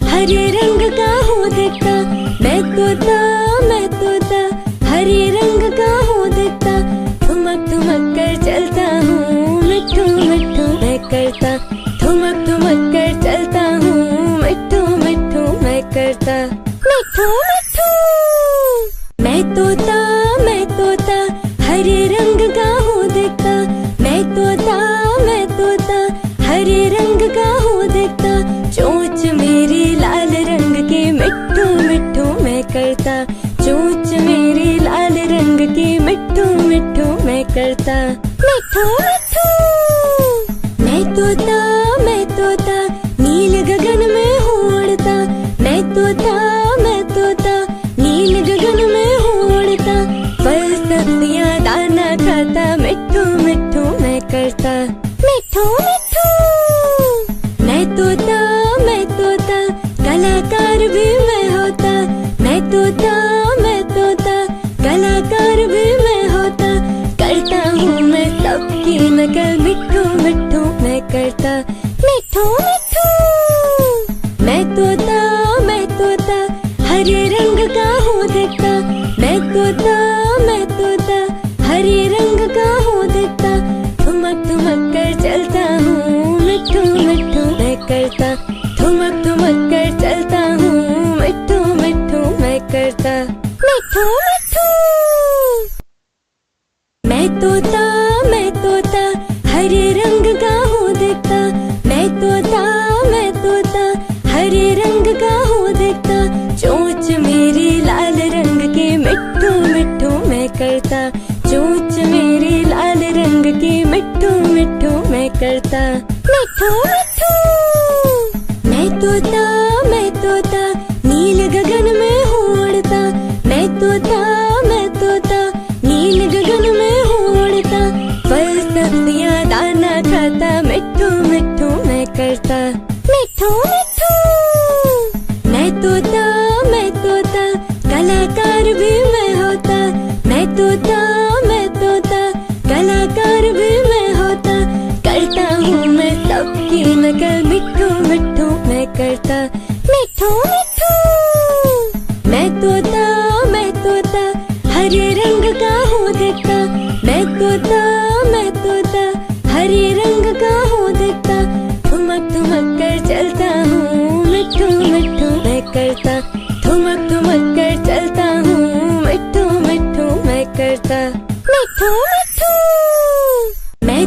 हरे रंग का हूँ दिखता, मैं तोता हरे रंग का हूँ दिखता, ठुमक ठुमक कर चलता हूँ, मिट्ठू मिट्ठू मैं करता, ठुमक ठुमक कर चलता हूँ, मिट्ठू मिट्ठू मैं करता, मिट्ठू मिट्ठू। मैं तोता हरे रंग का हूँ दिखता, मैं तोता हरे रंग का हूँ दिखता, चोंच मेरी लाल रंग की, मिट्ठू मिट्ठू मैं करता, चोंच मेरी लाल रंग की, मिट्ठू मिट्ठू मैं करता, मिट्ठू मिट्ठू। मैं तोता नील गगन में हूँ उड़ता, मैं तोता नील गगन में हूँ उड़ता, फल सब्जियाँ दाना खाता, मिट्ठू मिट्ठू मैं करता, मिट्ठू मिट्ठू। मैं तोता कलाकार भी मैं होता, मैं तोता कलाकार भी मैं होता, करता हूँ मैं सबकी नकल, मिट्ठू मिट्ठू मैं करता, मिट्ठू मिट्ठू। मैं तोता हरे रंग का हूँ दिखता, मैं तोता हरे रंग का हूँ दिखता, ठुमक ठुमक कर चलता हूँ, मिट्ठू मिट्ठू मैं करता, ठुमक ठुमक कर चलता हूँ, मिट्ठू मिट्ठू मैं करता, मिट्ठू मिट्ठू। मैं तोता हरे रंग का हूँ दिखता, मैं तोता हरे रंग का हूँ दिखता, चोंच मेरी लाल रंग की, मिट्ठू मिट्ठू मैं करता, चोंच मेरी लाल रंग की, मिट्ठू मिट्ठू मैं करता, मिट्ठू मिट्ठू। मैं तोता नील गगन में हूँ उड़ता, मैं तोता नील गगन में हूँ उड़ता, फल सब्जियाँ दाना खाता, मिट्ठू मिट्ठू मैं करता, मिट्ठू मिट्ठू। मैं तोता कलाकार भी मैं होता, मैं तोता कलाकार भी मैं होता, करता हूँ मैं सबकी नकल, मिट्ठू मिट्ठू मैं करता, मिट्ठू मिट्ठू। मैं तोता हरे रंग का हूँ दिखता, मैं तोता हरे रंग का हूँ दिखता, ठुमक ठुमक कर चलता हूँ, मिट्ठू मिट्ठू मैं करता, ठुमक ठुमक कर चलता हूँ, मिट्ठू मिट्ठू मैं करता, मिट्ठू मिट्ठू। मैं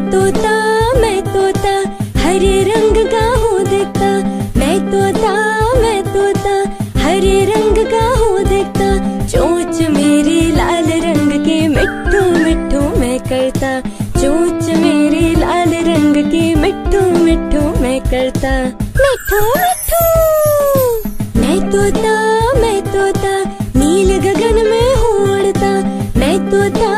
तोता हरे रंग का हूँ दिखता, मैं तोता हरे रंग का हूँ दिखता, चोंच मेरी लाल रंग की, मिट्ठू मिट्ठू मैं करता, चोंच मेरी लाल रंग की, मिट्ठू मिट्ठू मैं करता, मिट्ठू मिट्ठू। मैं तोता नील गगन में हूँ उड़ता, मैं तोता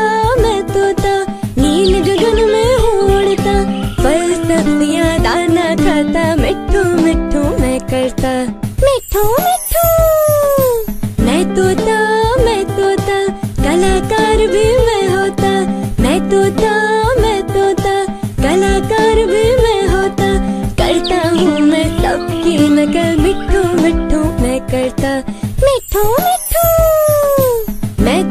नील गगन में हूँ उड़ता, फल सब्जियाँ दाना खाता, मिट्ठू मिट्ठू मैं करता, मिट्ठू मिट्ठू। मैं तोता कलाकार भी मैं होता, मैं तोता कलाकार भी मैं होता, करता हूँ मैं सबकी नकल, मिट्ठू मिट्ठू मैं करता, मिट्ठू मिट्ठू। मैं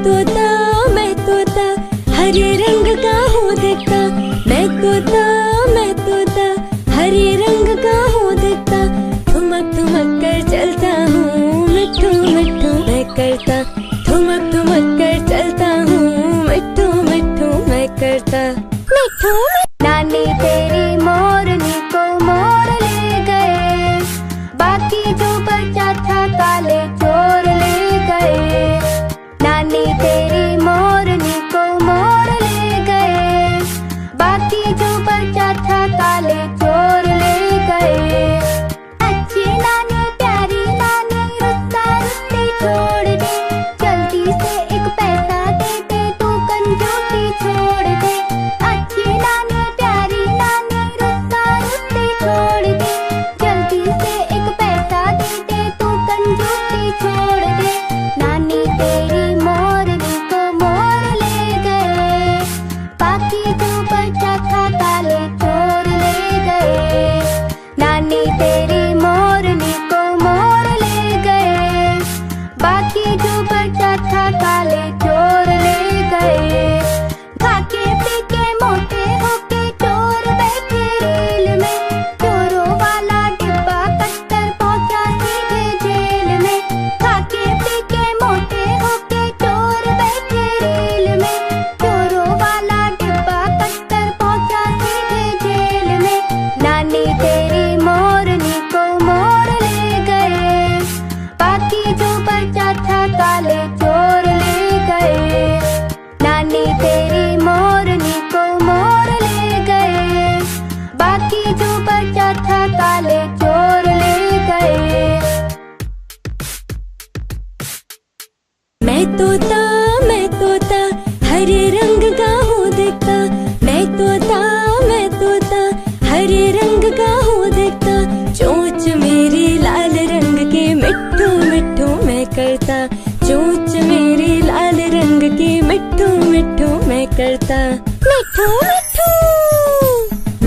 तोता हरे रंग का हूँ दिखता, मैं तोता हरे रंग का हूँ दिखता, ठुमक ठुमक कर चलता हूँ, मिट्ठू मिट्ठू मैं करता, ठुमक ठुमक कर चलता हूँ, मिट्ठू मिट्ठू मैं करता, मिट्ठू। नानी तेरी मोरनी को मोर ले गए, बाकी जो बचा था काले चोर ले गए। नानी तेरी मोरनी को मोर ले गए, बाकी जो बचा था काले चोर ले गए। अच्छी नानी प्यारी नानी तोता हरे रंग का हूँ दिखता। मैं तोता हरे रंग का हूँ दिखता। चोंच मेरी लाल रंग की मिट्ठू मिट्ठू मैं करता। चोंच मेरी लाल रंग की मिट्ठू मिट्ठू मैं करता। मिट्ठू मिट्ठू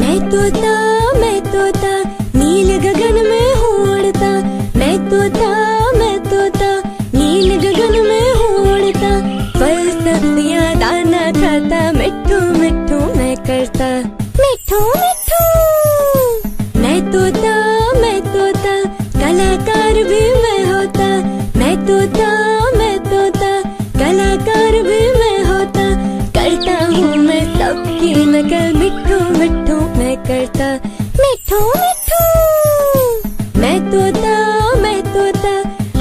मैं तोता नील गगन में हूँ उड़ता। मैं तोता नील गगन में हूँ उड़ता। फल सब्जियाँ दाना खाता। मिट्ठू मिट्ठू मैं करता। मिट्ठू मिट्ठू मैं तोता कलाकार भी मैं होता। मैं तोता कलाकार भी मैं होता। करता हूँ मैं सबकी नकल। मिट्ठू मिट्ठू मैं करता। मिट्ठू मिट्ठू मैं तोता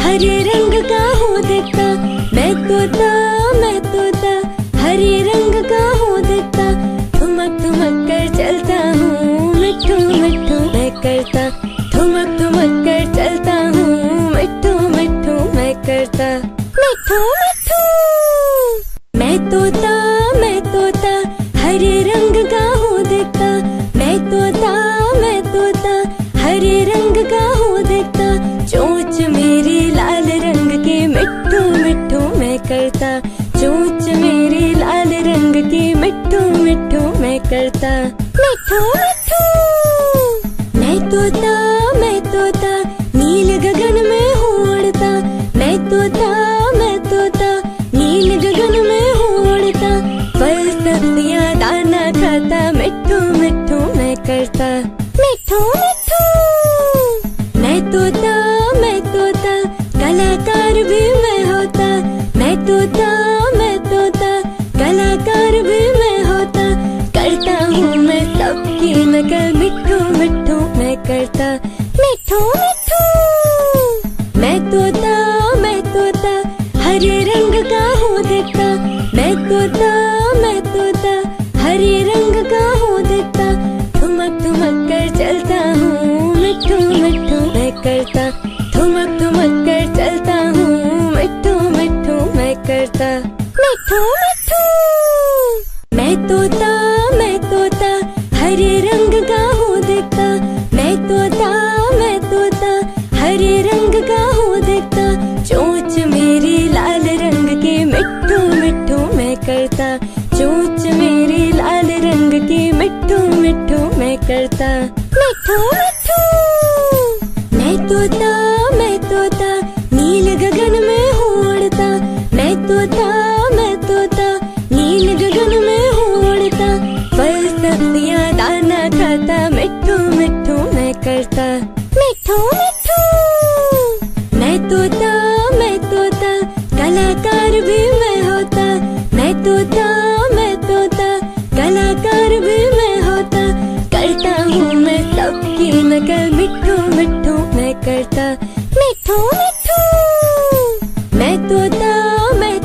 हरे रंग का हूँ दिखता। मैं तोता हरे रंग का हूँ दिखता। ठुमक ठुमक कर चलता हूँ। मिट्ठू मिट्ठू मैं करता। ठुमक ठुमक कर चलता हूँ। मिट्ठू मिट्ठू मैं करता। मिट्ठू मिट्ठू मैं तोता हरे रंग का हूँ दिखता। मैं तोता हरे रंग का हूँ दिखता। चोंच मेरी लाल रंग की मिट्ठू मिट्ठू मैं करता। चोंच मेरी लाल रंग की मिट्ठू मिट्ठू मैं करता। मिट्ठू मिट्ठू मैं तोता नील गगन में हूँ उड़ता। मैं तोता नील गगन में हूँ उड़ता। फल सब्जियाँ दाना खाता। मिट्ठू मिट्ठू मैं करता। मिट्ठू मिट्ठू मैं तोता कलाकार भी मैं होता। मैं तोता कलाकार भी मैं होता। करता हूँ मैं सबकी नकल। मिट्ठू मिट्ठू मैं करता। मिट्ठू मिट्ठू मैं तोता हरे रंग का हूँ दिखता। मैं तोता हरे रंग का हूँ दिखता। ठुमक ठुमक कर चलता हूँ। मिट्ठू मिट्ठू मैं करता। ठुमक ठुमक कर चलता हूँ। मिट्ठू मिट्ठू मैं करता। मिट्ठू मिट्ठू मैं तोता हरे रंग का हूँ दिखता। मैं तोता हरे रंग का हूँ दिखता। चोंच मेरी लाल रंग की मिट्ठू मिट्ठू मैं करता। चोंच मेरी लाल रंग की मिट्ठू मिट्ठू मैं करता। मिट्ठू मिट्ठू मैं तोता नील गगन में हूँ उड़ता। मैं तोता नील गगन में हूँ उड़ता। फल सब्जियाँ दाना खाता। मिट्ठू मिट्ठू मैं करता। मिट्ठू मिट्ठू मैं तोता कलाकार भी मैं होता। मैं तोता कलाकार भी मैं होता। करता हूँ मैं सबकी नकल। मिट्ठू मिट्ठू मैं करता। मिट्ठू मिट्ठू मैं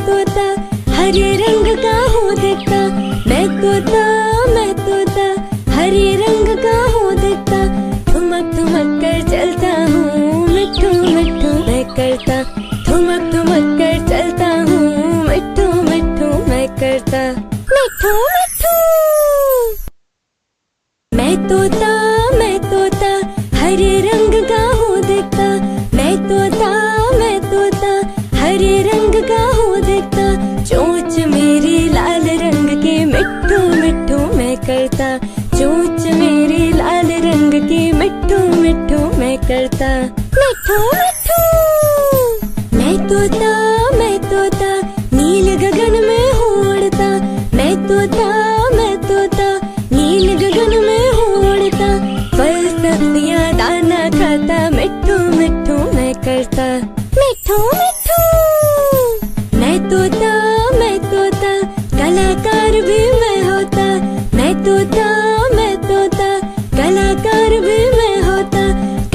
तोता हरे रंग का हूँ दिखता। मैं तोता हरे रंग का हूँ दिखता। ठुमक ठुमक कर चलता हूँ। मिट्ठू मिट्ठू मैं करता। ठुमक ठुमक कर चलता हूँ। मिट्ठू मिट्ठू मैं करता। मिट्ठू मिट्ठू मैं तोता हरे रंग का हूँ दिखता। मैं तोता हरे रंग का हूँ दिखता। चोंच मेरी लाल रंग की मिट्ठू मिट्ठू मैं करता। चोंच मेरी लाल रंग की मिट्ठू मिट्ठू मैं करता। मिट्ठू मिट्ठू मैं तोता नील गगन में हूँ उड़ता। मैं तोता नील गगन में हूँ उड़ता। फल सब्जियाँ दाना खाता। मिट्ठू मिट्ठू मैं करता। मिट्ठू मिट्ठू मैं तोता कलाकार भी मैं होता। मैं तोता कलाकार भी मैं होता।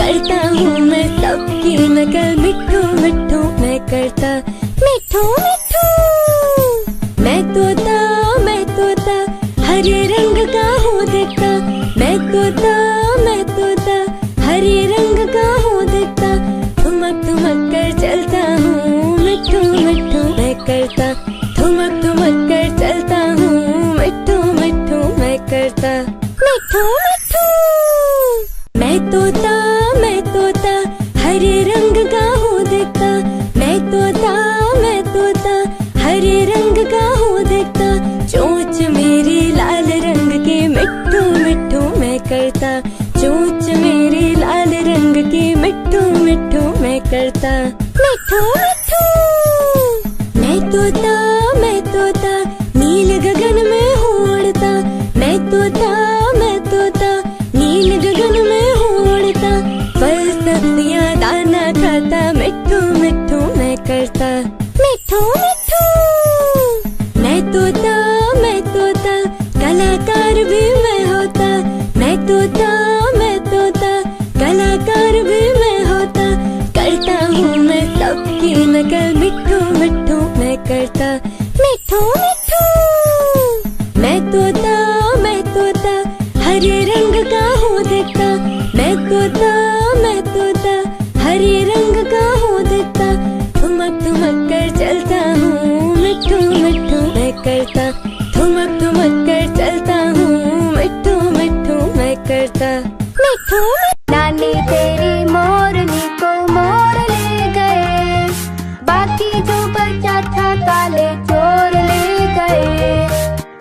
करता हूँ मैं सबकी नकल। मिट्ठू मिट्ठू मैं करता। मिट्ठू मिट्ठू मैं तोता हरे रंग का हूँ दिखता। मैं तोता हरे रंग का हूँ दिखता। ठुमक ठुमक कर चलता हूँ। मिट्ठू मिट्ठू मैं करता, ठुमक ठुमक कर चलता हूँ, मिट्ठू मिट्ठू मैं करता, मिट्ठू मिट्ठू। मैं तोता हरे रंग का हूँ दिखता, मैं तोता हरे रंग का हूँ दिखता, चोंच मेरी लाल रंग की, मिट्ठू मिट्ठू मैं करता, चोंच मेरी लाल रंग की, मिट्ठू मिट्ठू मैं करता, मिट्ठू मिट्ठू। मैं तोता नील गगन में हूँ उड़ता, मैं तोता नील गगन में हूँ उड़ता, फल सब्जियाँ दाना खाता, मिट्ठू मिट्ठू मैं करता, मिट्ठू मिट्ठू। मैं तोता कलाकार भी मैं होता, मैं तोता कलाकार भी मैं होता, करता हूँ मैं सबकी नकल, मिट्ठू मिट्ठू मैं करता, मिट्ठू मिट्ठू। मैं तोता हरे रंग का हूँ दिखता, मैं तोता हरे रंग का हूँ दिखता, ठुमक ठुमक कर चलता हूँ, मिट्ठू मिट्ठू मैं करता, ठुमक ठुमक कर चलता हूँ, मिट्ठू मिट्ठू मैं करता, मिट्ठू। नानी तेरी मोरनी को मोर ले गए, बाकी जो बचा था काले चोर ले गए।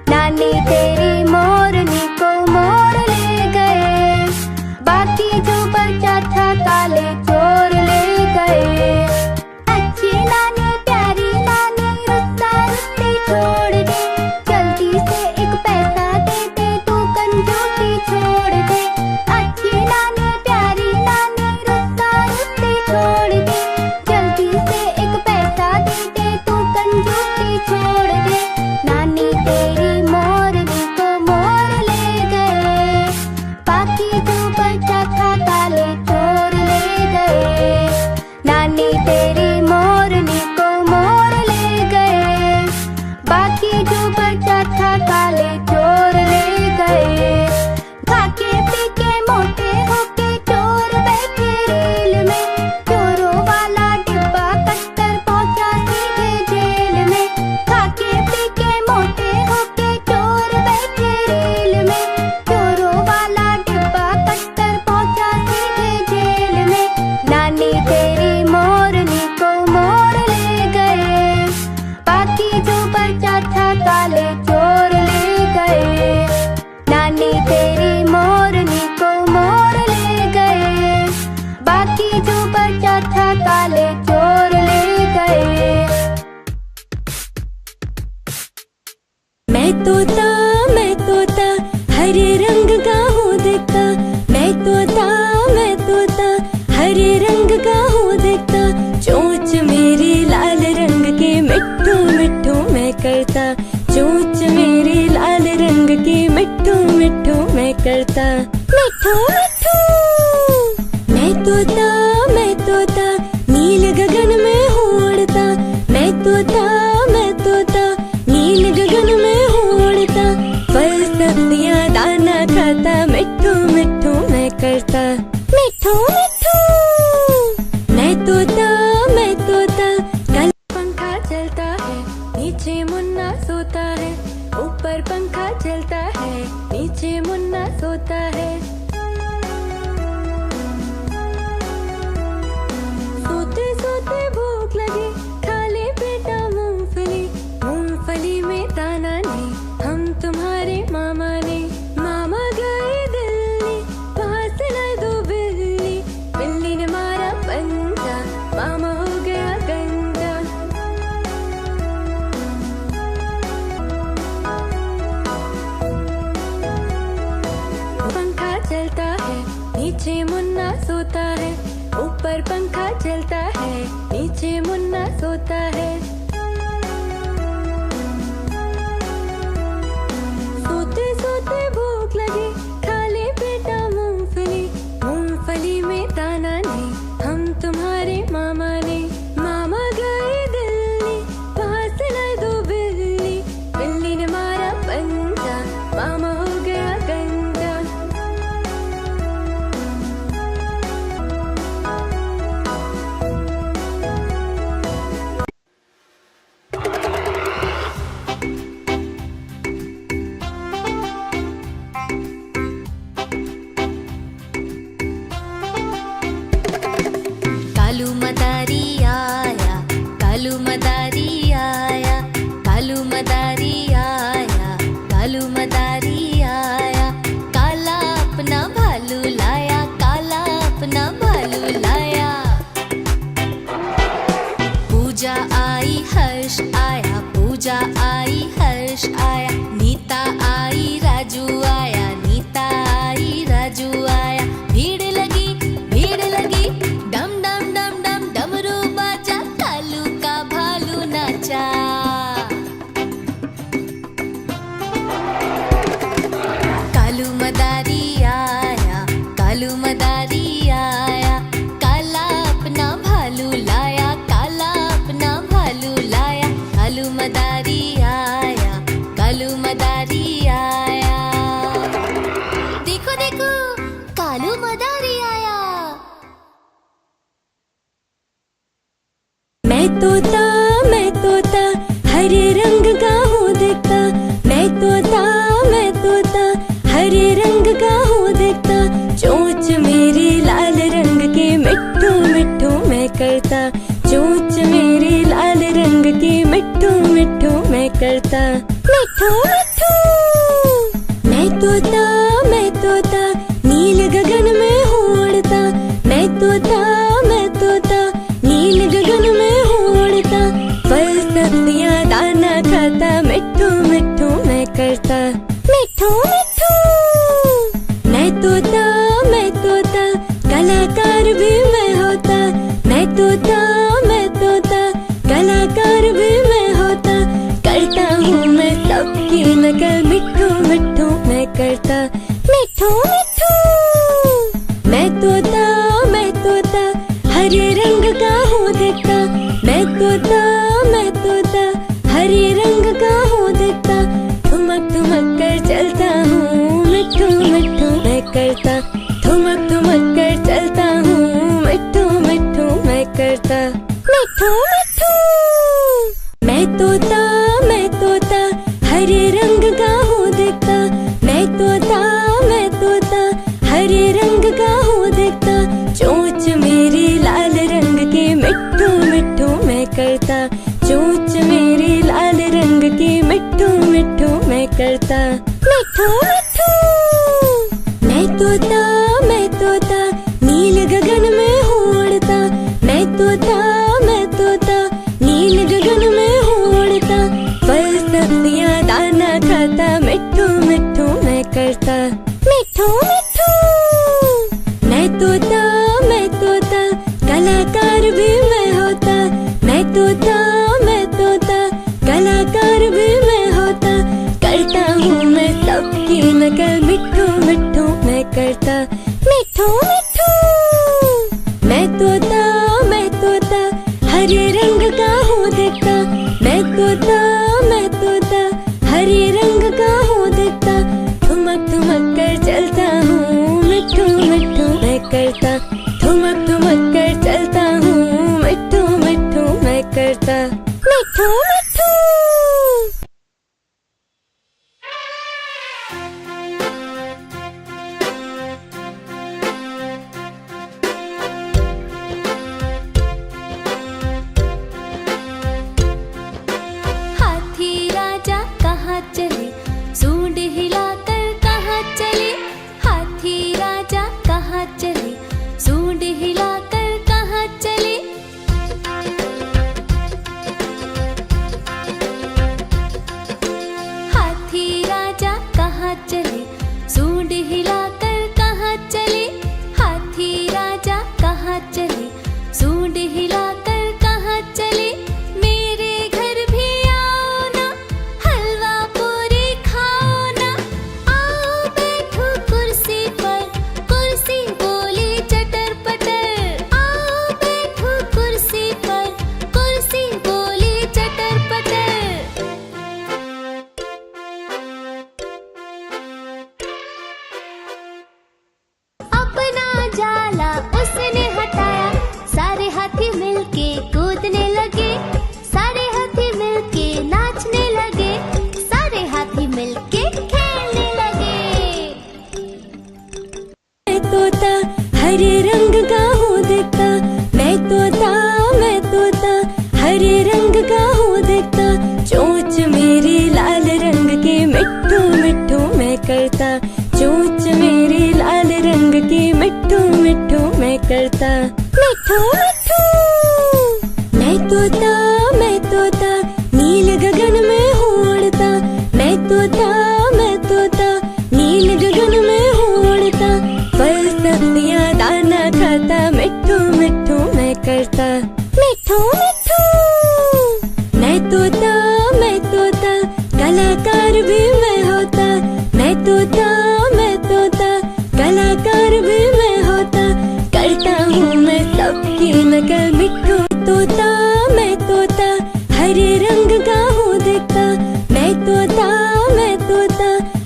नानी तेरी मोरनी को मोर ले गए, बाकी जो बचा था काले चोर ले गए। अच्छी नानी प्यारी नानी रुस्सा रुस्सी छोड़ दे, जल्दी से एक पैसा दे दे, तू कंजूसी छोड़ दे। अच्छी नानी प्यारी नानी रुस्सा रुस्सी छोड़ दे, जल्दी से एक पैसा दे दे, तू कंजूसी छोड़ दे। नानी तेरी मोरनी को मोर ले गए, बाकी जो बचा था काले चोर ले गए। नानी तेरी मोरनी को मोर ले गए, बाकी जो बचा था काले चोर ले गए। खाके पीके मोटे होके चोर बैठे रेल में, चोरों वाला डिब्बा कट्टर पहुंचा सीधे जेल में। खाके पीके मोटे होके चोर बैठे रेल में, चोरों वाला डिब्बा कट्टर पहुंचा सीधे जेल में। नानी तेरी मोरनी को मोर ले गए, बाकी जो बचा था काले चोर ले गए। नानी तेरी मोरनी को मोर ले गए, बाकी जो बचा था काले चोर ले गए। मैं तोता हरे रंग का हूँ दिखता, मैं तोता हरे रंग का हूँ दिखता, चोंच मेरी लाल रंग की, मिट्ठू मिट्ठू मैं करता, चोंच मेरी लाल रंग की, मिट्ठू मिट्ठू मैं करता, मिट्ठू मिट्ठू। मैं तोता नील गगन में हूँ उड़ता, मैं तोता नील गगन में हूँ उड़ता, पूजा आई हर्ष आया, पूजा आई हर्ष आया, नीता आई राजू आया, नीता आई राजू आया। भीड़ लगी डम डम डम डम डमरू बाजा, कालू का भालू नाचा। कालू मदारी आया, कालू मदारी आया, काला अपना भालू लाया, काला अपना भालू लाया। कालू मदारी आया, कालू मदारी आया। देखो देखो कालू मदारी आया। मैं तोता हरे रंग का हूँ दिखता। मैं तोता हरे रंग का हूँ दिखता। चोंच मेरी लाल रंग की मिट्ठू मिट्ठू मैं करता। चोंच मेरी लाल रंग की मिट्ठू मिट्ठू मैं करता। मिट्ठू मिट्ठू मैं तोता नील गगन में हूँ उड़ता। मैं तोता नील गगन में हूँ उड़ता। फल सब्जियाँ दाना खाता, मिट्ठू मिट्ठू मैं करता। मिट्ठू मिट्ठू मैं तोता कलाकार भी मैं होता। मैं तोता कलाकार भी मैं होता। करता हूँ मैं सबकी नकल, मिट्ठू मिट्ठू मैं करता। मिट्ठू मिट्ठू मैं तोता हरे रंग का हूँ दिखता। मैं तोता हरे रंग का हूँ दिखता। ठुमक कर चलता हूँ, मिट्ठू मिट्ठू मैं करता। ठुमक कर चलता हूँ, मिट्ठू मिट्ठू मैं करता। मिट्ठू मिट्ठू मैं तोता हरे रंग का हूँ दिखता। मैं तोता हरे रंग का हूँ दिखता। चोंच मेरी लाल रंग की मिट्ठू मिट्ठू मैं करता। चोंच मेरी लाल रंग की मिट्ठू मिट्ठू मैं करता। मिट्ठू मिट्ठू मैं तोता नील गगन में हूँ उड़ता। मैं तोता नील गगन में हूँ उड़ता। फल सब्जियाँ दाना खाता, मिट्ठू मिट्ठू मैं करता। मिट्ठू मिट्ठू मैं तोता कलाकार भी मैं होता। मैं तोता कलाकार भी मैं होता। करता हूँ मैं सबकी नकल, मिट्ठू मिट्ठू मैं करता। मिट्ठू मिट्ठू मैं तोता हरे रंग का हूँ दिखता। मैं तोता हरे रंग का हूँ दिखता। ठुमक कर चलता हूँ, मिट्ठू मिट्ठू मैं करता। ठुमक कर चलता हूँ, मिट्ठू मिट्ठू मैं करता। मिट्ठू मिट्ठू हाथी राजा कहाँ चले, सूंड हिलाकर कहाँ चले। हाथी राजा कहाँ चले, सूंड हिलाकर कहाँ चले। तोता नील गगन में हूँ उड़ता, मैं तोता नील गगन में हूँ उड़ता, फल सब्जियाँ दाना खाता, मिट्ठू मिट्ठू मैं करता, मिट्ठू मिट्ठू। मैं तोता कलाकार भी मैं होता, मैं तोता कलाकार भी मैं होता, करता हूँ मैं सबकी नकल, मिट्ठू तोता मैं तोता हरे रंग का हूँ दिखता, मैं तोता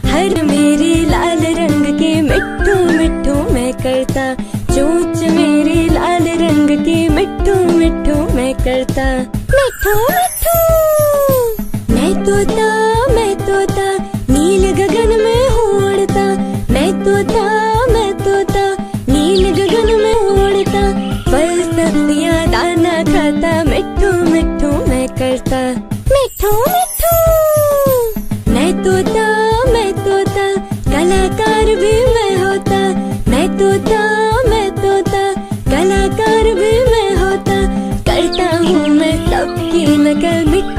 हर मेरे लाल रंग के, मिट्ठू मिट्ठू मैं करता, चोंच मेरे लाल रंग की, मिट्ठू मिट्ठू मैं करता, मिट्ठू मिट्ठू। मैं तोता नील गगन में हूँ उड़ता, मैं तोता नील गगन में उड़ता, फल सब्जियाँ दाना खाता, मिट्ठू मिट्ठू मैं करता, मिट्ठू मिट्ठू।